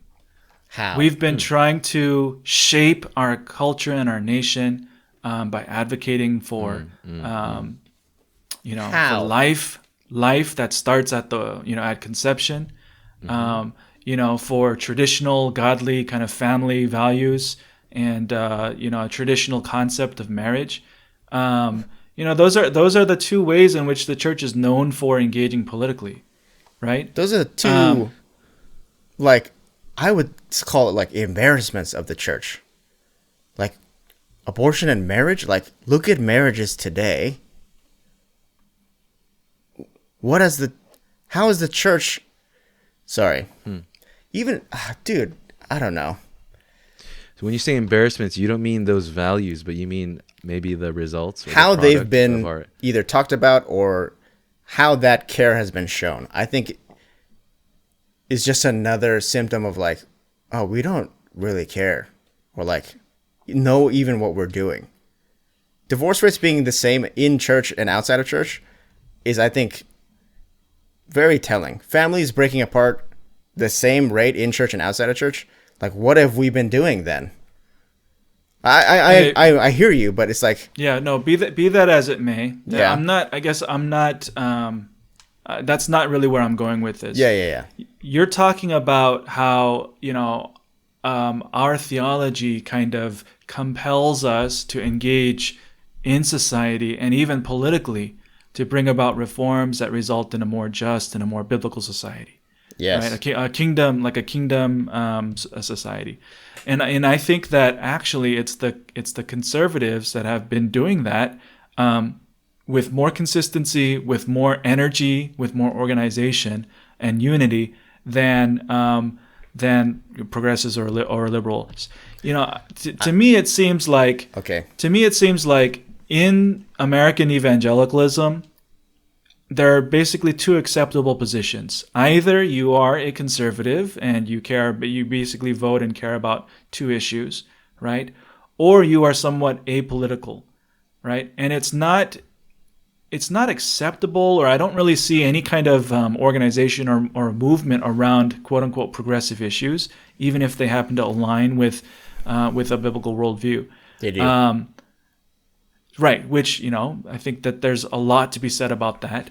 How? We've been trying to shape our culture and our nation by advocating for, How? for life that starts at at conception, for traditional godly kind of family values and a traditional concept of marriage. Those are the two ways in which the church is known for engaging politically, right? Those are the two, like, I would call it like embarrassments of the church. Like, abortion and marriage. Like, look at marriages today. How is the church? Sorry. Even, dude, I don't know. So when you say embarrassments, you don't mean those values, but you mean maybe the results. Or how the they've been of our... either talked about or how that care has been shown. I think is just another symptom of like, oh, we don't really care, or like know even what we're doing. Divorce rates being the same in church and outside of church is, I think, very telling. Families breaking apart the same rate in church and outside of church. Like, what have we been doing then? I hear you, but it's like, yeah, no, be that as it may. Yeah. I'm not. I guess I'm not. That's not really where I'm going with this. yeah. You're talking about how our theology kind of compels us to engage in society and even politically to bring about reforms that result in a more just and a more biblical society. Yes. Right? A kingdom, a society. And I think that actually it's the conservatives that have been doing that with more consistency, with more energy, with more organization and unity than progressives or liberals. To me it seems like in American evangelicalism, there are basically two acceptable positions. Either you are a conservative and you basically vote and care about two issues, right? Or you are somewhat apolitical, right? And it's not acceptable, or I don't really see any kind of organization or movement around quote unquote progressive issues, even if they happen to align with a biblical worldview. They do. Right, which, I think that there's a lot to be said about that.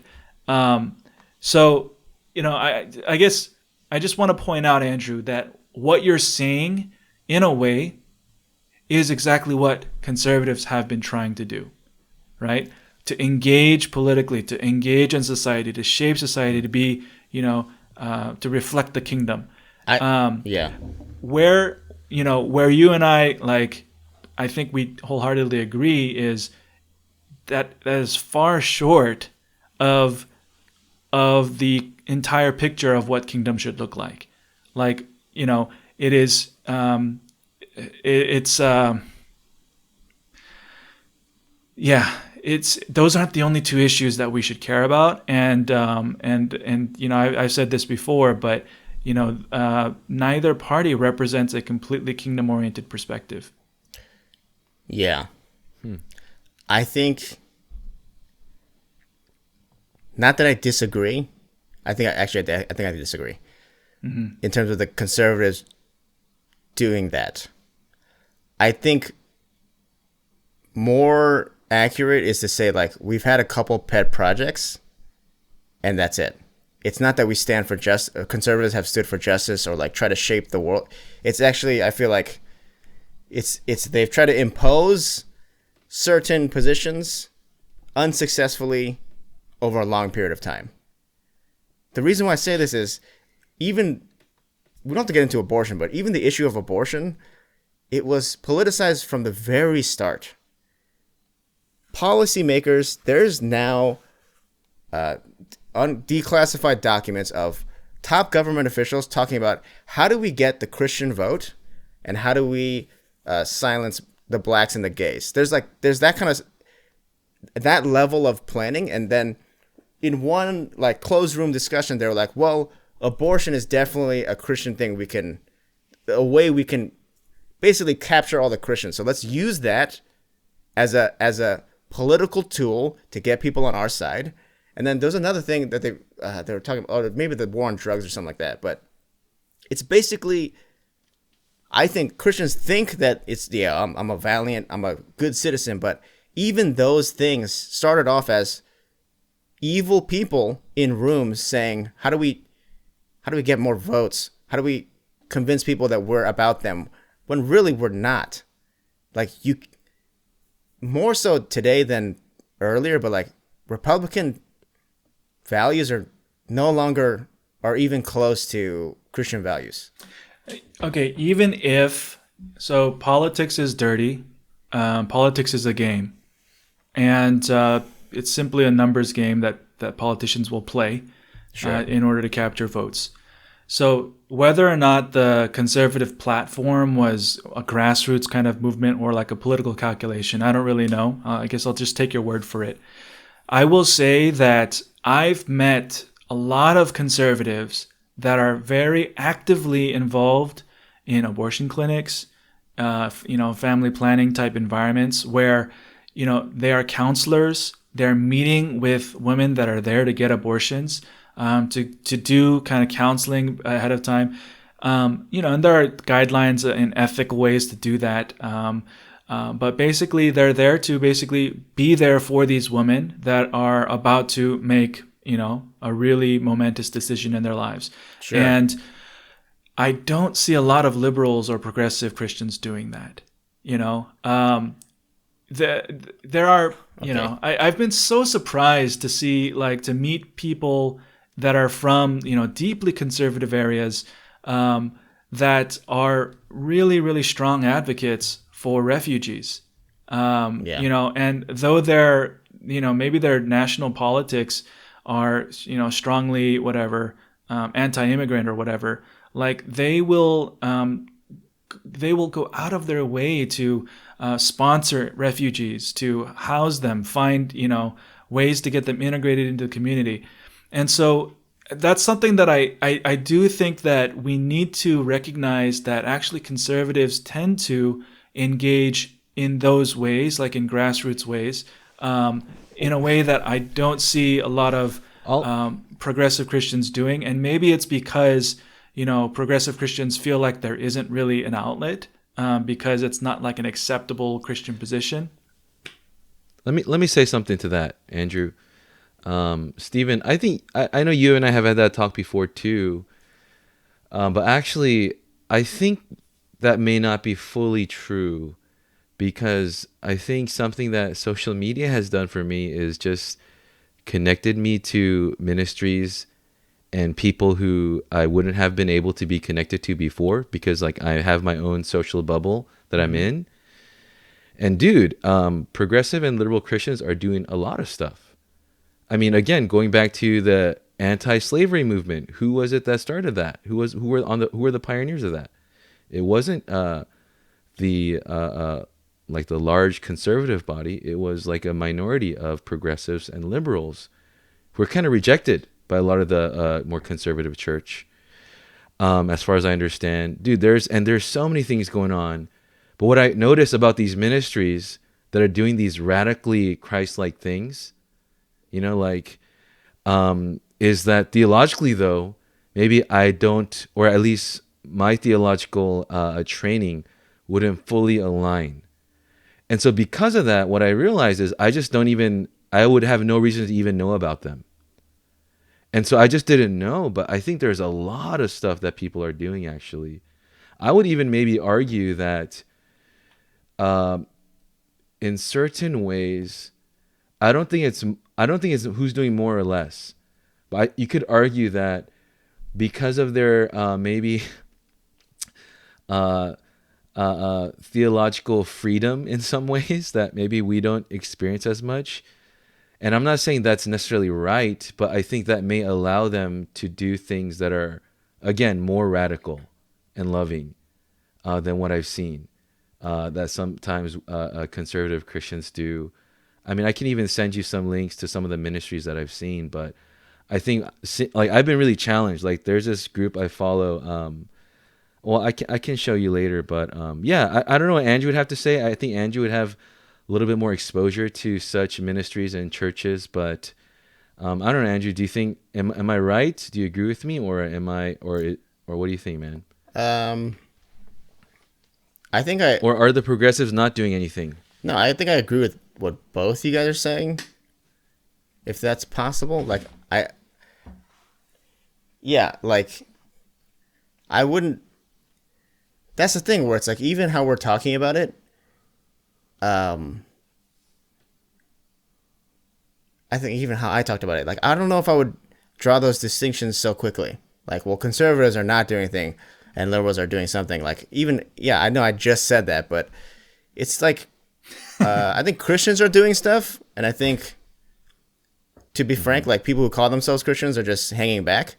So, I guess I just want to point out, Andrew, that what you're saying, in a way, is exactly what conservatives have been trying to do, right? To engage politically, to engage in society, to shape society to be, to reflect the kingdom. Where you and I think we wholeheartedly agree is that is far short of the entire picture of what kingdom should look like. Like, it is those aren't the only two issues that we should care about. And I've said this before, but neither party represents a completely kingdom-oriented perspective. Yeah. I think, not that I disagree. I think I disagree in terms of the conservatives doing that. I think more accurate is to say, like, we've had a couple pet projects and that's it. It's not that we stand for conservatives have stood for justice or like try to shape the world. It's actually, I feel like it's they've tried to impose certain positions unsuccessfully over a long period of time. The reason why I say this is, even, we don't have to get into abortion, but even the issue of abortion, it was politicized from the very start. Policymakers, there's now declassified documents of top government officials talking about how do we get the Christian vote and how do we silence the blacks and the gays. There's that kind of, that level of planning. And then in one like closed room discussion, they were like, well, abortion is definitely a Christian thing. A way we can basically capture all the Christians. So let's use that as a political tool to get people on our side. And then there's another thing that they were talking about, maybe the war on drugs or something like that. But it's basically, I think Christians think that it's, I'm a valiant, I'm a good citizen. But even those things started off as evil people in rooms saying, how do we get more votes? How do we convince people that we're about them when really we're not? Like, you, more so today than earlier, but like Republican values are no longer, are even close to Christian values. Okay, even if, so politics is dirty, politics is a game, and it's simply a numbers game that politicians will play in order to capture votes. So whether or not the conservative platform was a grassroots kind of movement or like a political calculation, I don't really know. I guess I'll just take your word for it. I will say that I've met a lot of conservatives that are very actively involved in abortion clinics, family planning type environments where, they are counselors. They're meeting with women that are there to get abortions, to do kind of counseling ahead of time. And there are guidelines and ethical ways to do that. But basically, they're there to basically be there for these women that are about to make, a really momentous decision in their lives. Sure. And I don't see a lot of liberals or progressive Christians doing that. There are, I've been so surprised to see, to meet people that are from, deeply conservative areas, that are really, really strong advocates for refugees. And though they're, maybe their national politics are, strongly whatever, anti-immigrant or whatever, they will go out of their way to sponsor refugees, to house them, find, ways to get them integrated into the community. And so that's something that I do think that we need to recognize, that actually conservatives tend to engage in those ways, like in grassroots ways, in a way that I don't see a lot of progressive Christians doing. And maybe it's because, progressive Christians feel like there isn't really an outlet, because it's not like an acceptable Christian position. Let me say something to that, Andrew. Stephen, I think I know you and I have had that talk before too, but actually I think that may not be fully true, because I think something that social media has done for me is just connected me to ministries and people who I wouldn't have been able to be connected to before, because I have my own social bubble that I'm in. And dude, progressive and liberal Christians are doing a lot of stuff. I mean, again, going back to the anti-slavery movement, who was it that started that? Who were the pioneers of that? It wasn't the large conservative body. It was like a minority of progressives and liberals who were kind of rejected by a lot of the more conservative church. As far as I understand, dude, there's so many things going on. But what I notice about these ministries that are doing these radically Christ-like things, is that theologically, though, maybe I don't, or at least my theological training wouldn't fully align. And so because of that, what I realize is I would have no reason to even know about them. And so I just didn't know, but I think there's a lot of stuff that people are doing, actually. I would even maybe argue that in certain ways, I don't think it's who's doing more or less. But you could argue that because of their maybe theological freedom in some ways that maybe we don't experience as much. And I'm not saying that's necessarily right, but I think that may allow them to do things that are, again, more radical and loving than what I've seen that sometimes conservative Christians do. I mean, I can even send you some links to some of the ministries that I've seen, but I think I've been really challenged. There's this group I follow. I can show you later, but I don't know what Andrew would have to say. I think Andrew would have a little bit more exposure to such ministries and churches, but I don't know, Andrew. Do you think am I right? Do you agree with me, or am I, or what do you think, man? I think or are the progressives not doing anything? No, I think I agree with what both you guys are saying, if that's possible. I wouldn't. That's the thing where it's even how we're talking about it. I think even how I talked about it, I don't know if I would draw those distinctions so quickly. Conservatives are not doing anything, and liberals are doing something. I know I just said that, but it's I think Christians are doing stuff, and I think, to be frank, people who call themselves Christians are just hanging back.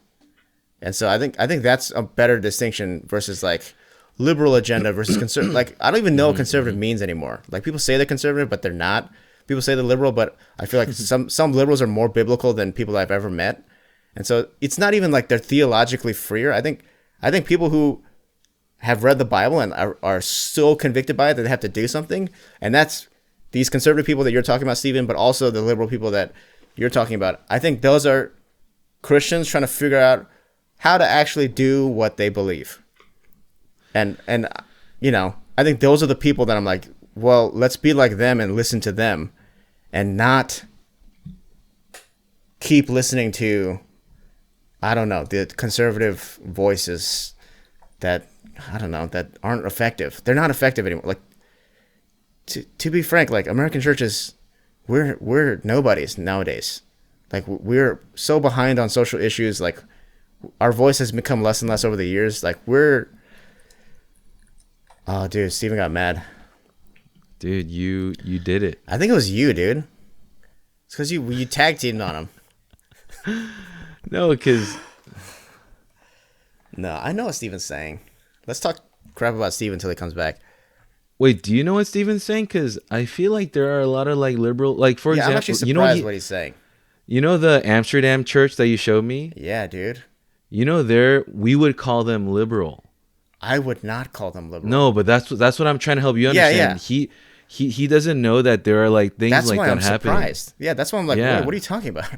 And so I think that's a better distinction versus liberal agenda versus conservative. I don't even know what conservative means anymore. People say they're conservative, but they're not. People say they're liberal, but I feel like some liberals are more biblical than people I've ever met. And so it's not even like they're theologically freer. I think people who have read the Bible and are so convicted by it that they have to do something, and that's these conservative people that you're talking about, Stephen, but also the liberal people that you're talking about. I think those are Christians trying to figure out how to actually do what they believe. And you know, I think those are the people that I'm like, well, let's be like them and listen to them and not keep listening to, I don't know, the conservative voices that, I don't know, that aren't effective. They're not effective anymore. Like, to be frank, like American churches, we're nobodies nowadays. Like, we're so behind on social issues. Like, our voice has become less and less over the years. Like, oh, dude, Steven got mad. Dude, you did it. I think it was you, dude. It's because you tag teamed on him. No, because... No, I know what Steven's saying. Let's talk crap about Steven until he comes back. Wait, do you know what Steven's saying? Because I feel like there are a lot of like liberal... Like, for example... I'm actually surprised what he's saying. You know the Amsterdam church that you showed me? Yeah, dude. You know, we would call them liberal. I would not call them liberal. No, but that's what I'm trying to help you understand. Yeah. He doesn't know that there are like things that's like why that I'm happening. Surprised. Yeah, that's why I'm like, Yeah. what are you talking about?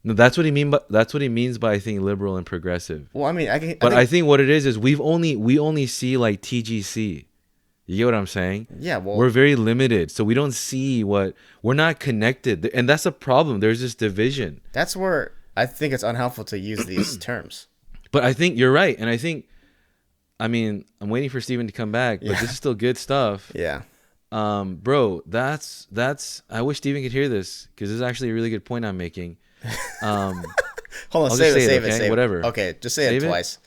No, that's what he means by I think liberal and progressive. Well, I mean, I think what it is we only see like TGC. You get what I'm saying? Yeah, well, we're very limited, so we don't see we're not connected, and that's a problem. There's this division. That's where I think it's unhelpful to use these terms. But I think you're right, and I mean, I'm waiting for Steven to come back, but this is still good stuff. Yeah. Bro, that's. I wish Steven could hear this because this is actually a really good point I'm making. Hold on, I'll save just it. Whatever. Okay, just say it twice.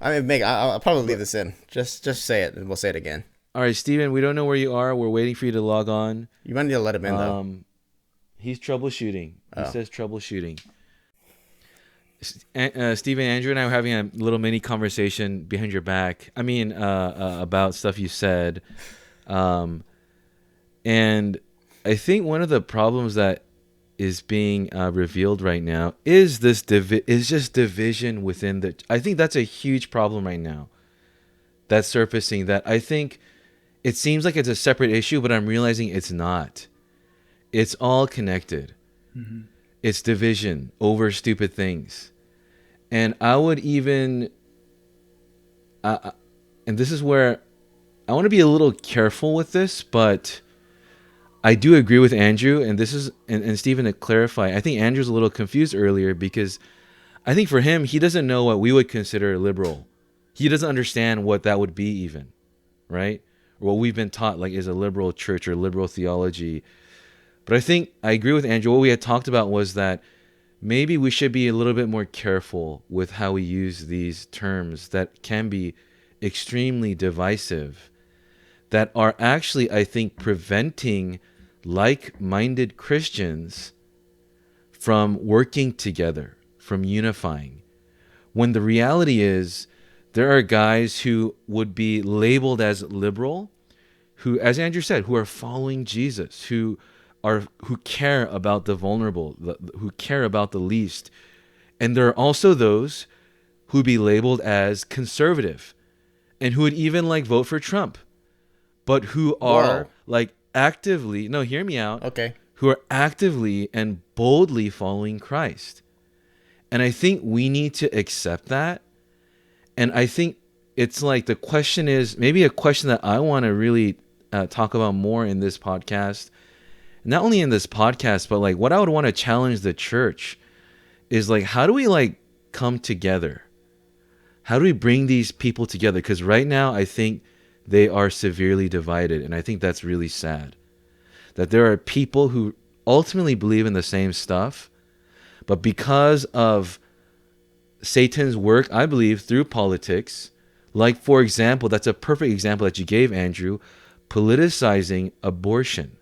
I mean, I'll probably leave this in. Just say it, and we'll say it again. All right, Steven, we don't know where you are. We're waiting for you to log on. You might need to let him in, though. He's troubleshooting. He says troubleshooting. Steven, Andrew, and I were having a little mini conversation behind your back. I mean, about stuff you said. And I think one of the problems that is being revealed right now is this just division within the... I think that's a huge problem right now that's surfacing, that I think it seems like it's a separate issue, but I'm realizing it's not. It's all connected. Mm-hmm. It's division over stupid things. And I would even... and this is where I want to be a little careful with this, but... I do agree with Andrew, and this is, and Stephen, to clarify, I think Andrew's a little confused earlier because I think for him, he doesn't know what we would consider liberal. He doesn't understand what that would be even, right? Or what we've been taught like is a liberal church or liberal theology. But I think I agree with Andrew. What we had talked about was that maybe we should be a little bit more careful with how we use these terms that can be extremely divisive, that are actually, I think, preventing like-minded Christians from working together, from unifying. When the reality is there are guys who would be labeled as liberal, who, as Andrew said, who are following Jesus, who care about the vulnerable, who care about the least. And there are also those who would be labeled as conservative and who would even like vote for Trump, but who are like actively, no, hear me out. Okay. Who are actively and boldly following Christ. And I think we need to accept that. And I think it's like the question is maybe a question that I want to really talk about more in this podcast. Not only in this podcast, but like what I would want to challenge the church is like, how do we like come together? How do we bring these people together? Because right now I think they are severely divided. And I think that's really sad. That there are people who ultimately believe in the same stuff, but because of Satan's work, I believe, through politics, like, for example, that's a perfect example that you gave, Andrew, politicizing abortion,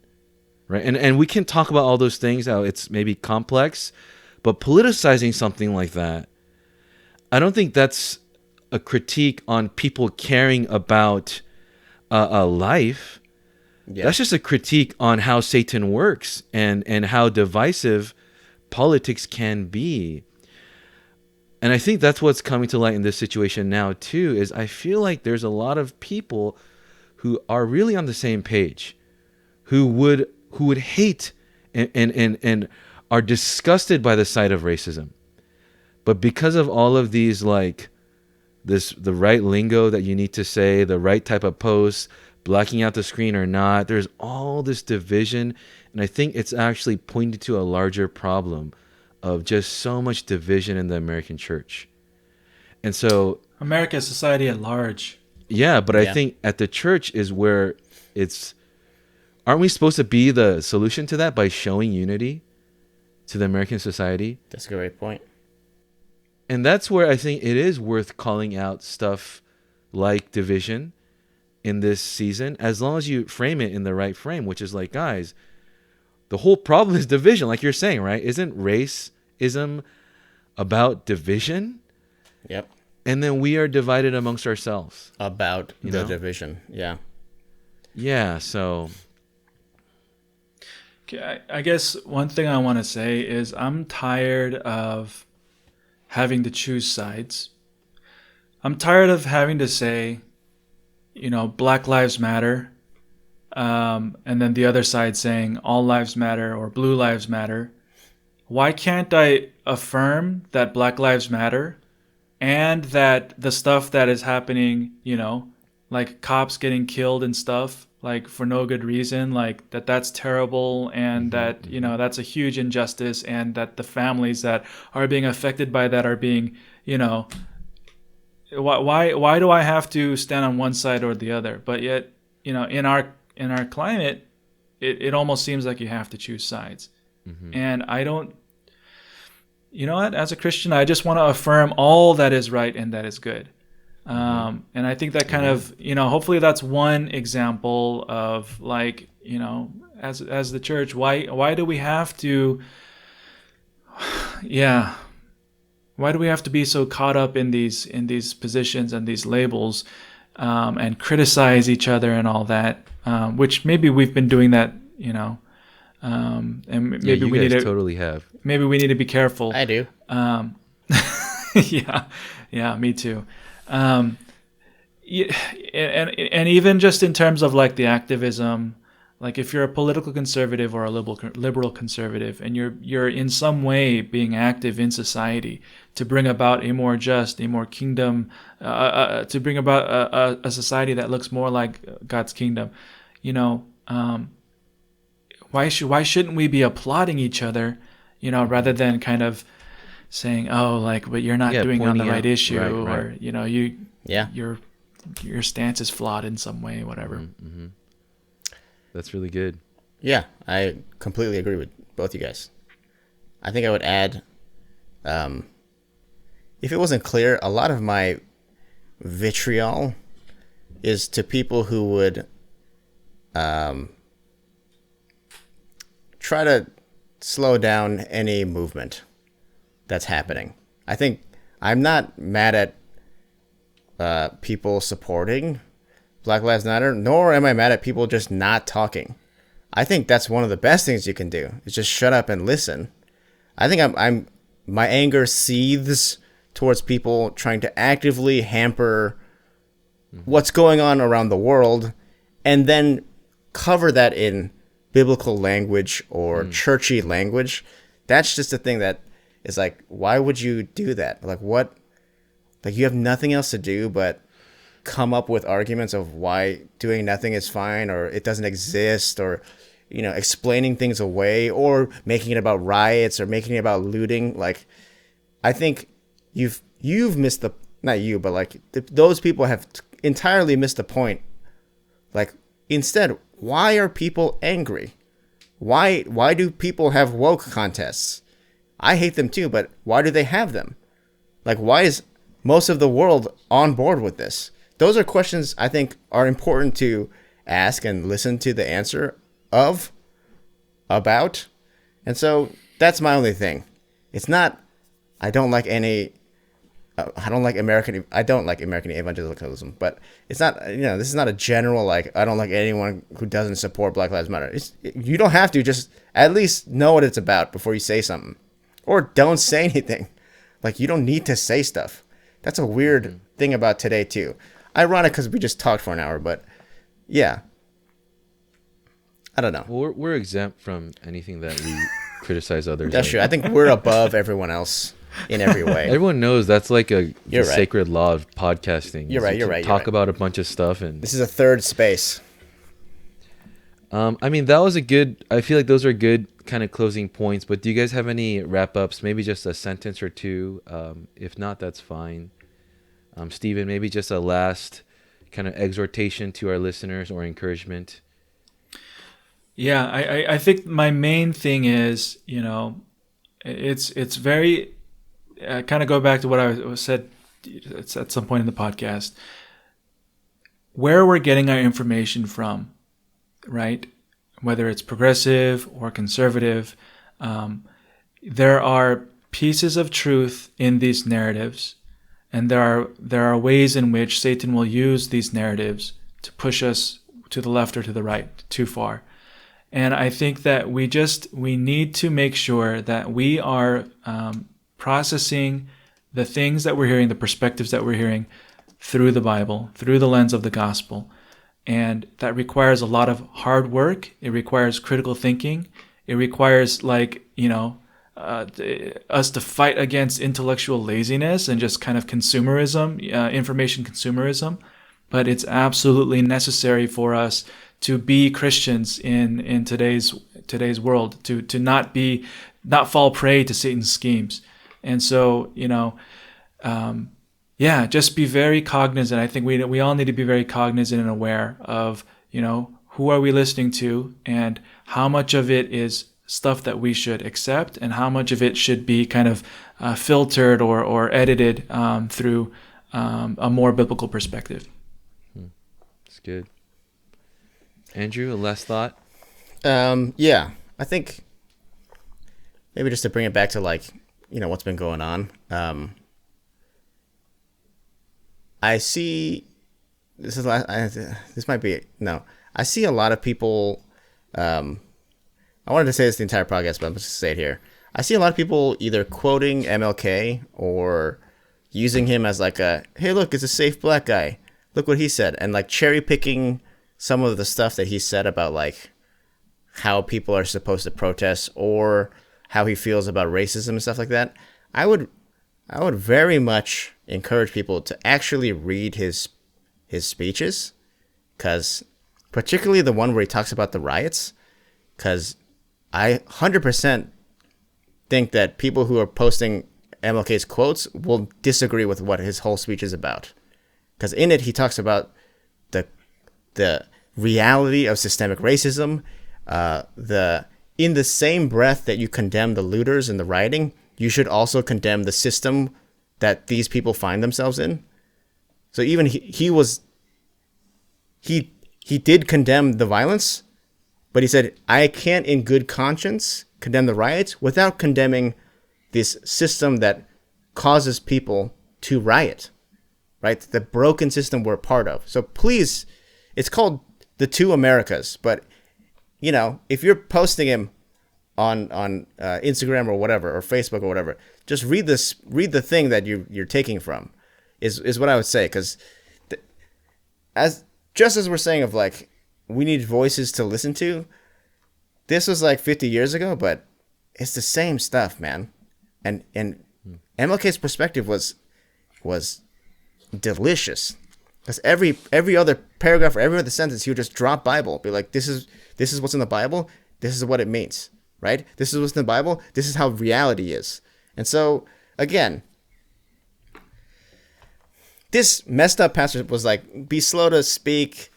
right? And we can talk about all those things, how it's maybe complex, but politicizing something like that, I don't think that's a critique on people caring about a life. Yeah. That's just a critique on how Satan works and how divisive politics can be. And I think that's what's coming to light in this situation now too, is I feel like there's a lot of people who are really on the same page, who would hate and are disgusted by the sight of racism. But because of all of these, like the right lingo that you need to say, the right type of posts, blacking out the screen or not, there's all this division. And I think it's actually pointing to a larger problem of just so much division in the American church. And so America, society at large. yeah, but I think at the church is where aren't we supposed to be the solution to that by showing unity to the American society? That's a great point. And that's where I think it is worth calling out stuff like division in this season, as long as you frame it in the right frame, which is like, guys, the whole problem is division, like you're saying, right? Isn't racism about division? Yep. And then we are divided amongst ourselves. About the know? division. Yeah. Yeah, so Okay, I guess one thing I want to say is I'm tired of having to choose sides. I'm tired of having to say, Black Lives Matter, and then the other side saying all lives matter or blue lives matter. Why can't I affirm that Black Lives Matter and that the stuff that is happening, like cops getting killed and stuff, like for no good reason, like that's terrible, and that, that's a huge injustice, and that the families that are being affected by that are being, why do I have to stand on one side or the other? But yet, in our climate, it almost seems like you have to choose sides. And I don't, as a Christian, I just want to affirm all that is right and that is good. And I think that kind of, hopefully that's one example of, like, as the church, why do we have to, why do we have to be so caught up in these positions and these labels, and criticize each other and all that, which maybe we've been doing that, and maybe we need to totally have. Maybe we need to be careful. I do. Yeah, me too. And even just in terms of like the activism, like if you're a political conservative or a liberal conservative, and you're in some way being active in society to bring about a more just, a more kingdom, to bring about a society that looks more like God's kingdom, why shouldn't we be applauding each other, rather than kind of saying, oh, like, but you're not doing on the right issue, right. Or your stance is flawed in some way, whatever. Mm-hmm. That's really good. Yeah, I completely agree with both you guys. I think I would add, if it wasn't clear, a lot of my vitriol is to people who would try to slow down any movement that's happening. I think I'm not mad at people supporting Black Lives Matter, nor am I mad at people just not talking. I think that's one of the best things you can do, is just shut up and listen. I think my anger seethes towards people trying to actively hamper what's going on around the world, and then cover that in biblical language or churchy language. That's just a thing that is like, why would you do that? Like, what? Like, you have nothing else to do but come up with arguments of why doing nothing is fine, or it doesn't exist, or explaining things away, or making it about riots, or making it about looting. Like, I think you've missed the, not you, but like those people have entirely missed the point. Like, instead, why are people angry? Why do people have woke contests? I hate them too, but why do they have them? Like, why is most of the world on board with this? Those are questions I think are important to ask and listen to the answer about. And so that's my only thing. It's not, I don't like American evangelicalism, but it's not, this is not a general, like, I don't like anyone who doesn't support Black Lives Matter. You don't have to, just at least know what it's about before you say something. or don't say anything. Like, you don't need to say stuff. That's a weird thing about today too. Ironic because we just talked for an hour, but yeah, I don't know. Well, we're exempt from anything that we criticize others. That's of. true. I think we're above everyone else in every way. Everyone knows that's like the You're right. sacred law of podcasting. You're right. You're right. Talk about a bunch of stuff, and This is a third space. I mean, that was a good. I feel like those are good kind of closing points. But do you guys have any wrap ups? Maybe just a sentence or two. If not, that's fine. Stephen, maybe just a last kind of exhortation to our listeners or encouragement. Yeah, I think my main thing is, it's very kind of go back to what I said at some point in the podcast, where we're getting our information from, right? Whether it's progressive or conservative, there are pieces of truth in these narratives, and there are ways in which Satan will use these narratives to push us to the left or to the right too far. And I think that we need to make sure that we are processing the things that we're hearing, the perspectives that we're hearing through the Bible, through the lens of the gospel. And that requires a lot of hard work. It requires critical thinking. It requires us to fight against intellectual laziness and just kind of consumerism, information consumerism. But it's absolutely necessary for us to be Christians in today's world, to not fall prey to Satan's schemes. And so, just be very cognizant. I think we all need to be very cognizant and aware of, who are we listening to and how much of it is stuff that we should accept and how much of it should be kind of filtered or edited through a more biblical perspective. That's good. Andrew, a last thought? Yeah, I think maybe just to bring it back to what's been going on. I see I see a lot of people. I wanted to say this the entire podcast, but I'm just say it here. I see a lot of people either quoting MLK or using him as like hey, look, it's a safe black guy. Look what he said, and like cherry picking some of the stuff that he said about like how people are supposed to protest or how he feels about racism and stuff like that. I would very much encourage people to actually read his speeches, because particularly the one where he talks about the riots, because I 100% think that people who are posting MLK's quotes will disagree with what his whole speech is about, because in it he talks about the reality of systemic racism. In the same breath that you condemn the looters and the rioting, you should also condemn the system that these people find themselves in. So even he did condemn the violence, but he said, I can't in good conscience condemn the riots without condemning this system that causes people to riot, right? The broken system we're a part of. So please, it's called the Two Americas, but if you're posting him on Instagram or whatever, or Facebook or whatever, just read the thing that you're taking from, is what I would say. Because as we're saying of like, we need voices to listen to, this was like 50 years ago, but it's the same stuff, man. And MLK's perspective was delicious, because every other paragraph or every other sentence he would just drop Bible, be like, this is what's in the Bible, this is what it means, right? This is what's in the Bible, this is how reality is. And so again, this messed up pastor was like, be slow to speak,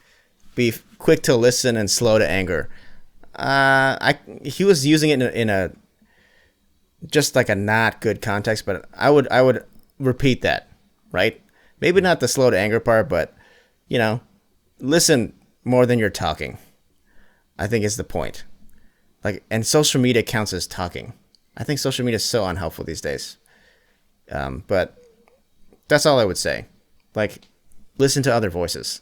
be quick to listen, and slow to anger. He was using it in a just like a not good context, but I would repeat that, right? Maybe not the slow to anger part, but listen more than you're talking, I think is the point. Like, and social media counts as talking. I think social media is so unhelpful these days. But that's all I would say. Like, listen to other voices.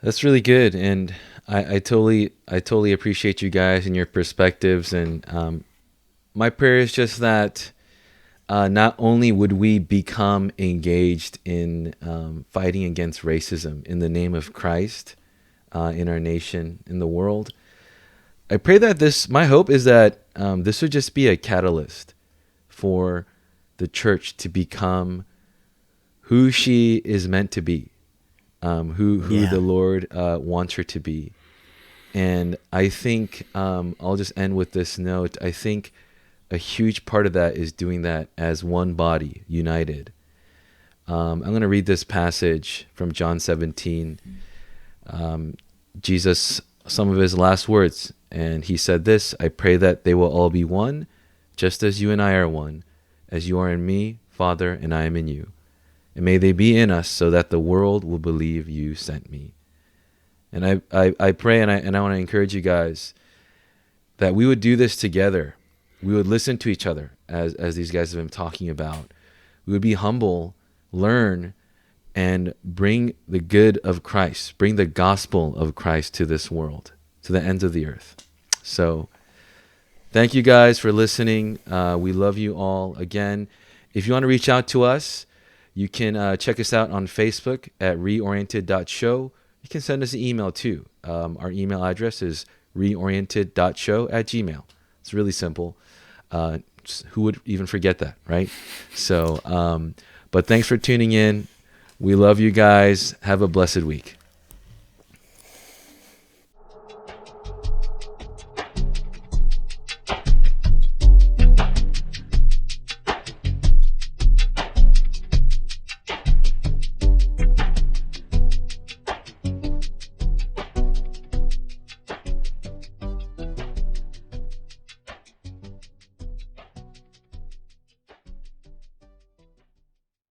That's really good. And I totally appreciate you guys and your perspectives. And my prayer is just that not only would we become engaged in fighting against racism in the name of Christ in our nation, in the world, I pray that my hope is that this would just be a catalyst for the church to become who she is meant to be, who the Lord wants her to be. And I think I'll just end with this note. I think a huge part of that is doing that as one body, united. I'm going to read this passage from John 17. Jesus, some of his last words, and he said this: I pray that they will all be one, just as you and I are one, as you are in me, Father, and I am in you. And may they be in us so that the world will believe you sent me. And I pray, and I want to encourage you guys that we would do this together. We would listen to each other, as these guys have been talking about. We would be humble, learn, and bring the good of Christ, bring the gospel of Christ to this world, to the ends of the earth. So thank you guys for listening. We love you all. Again, if you want to reach out to us, you can check us out on Facebook at reoriented.show. You can send us an email too. Our email address is reoriented.show@gmail.com. It's really simple. Who would even forget that, right? So, but thanks for tuning in. We love you guys. Have a blessed week.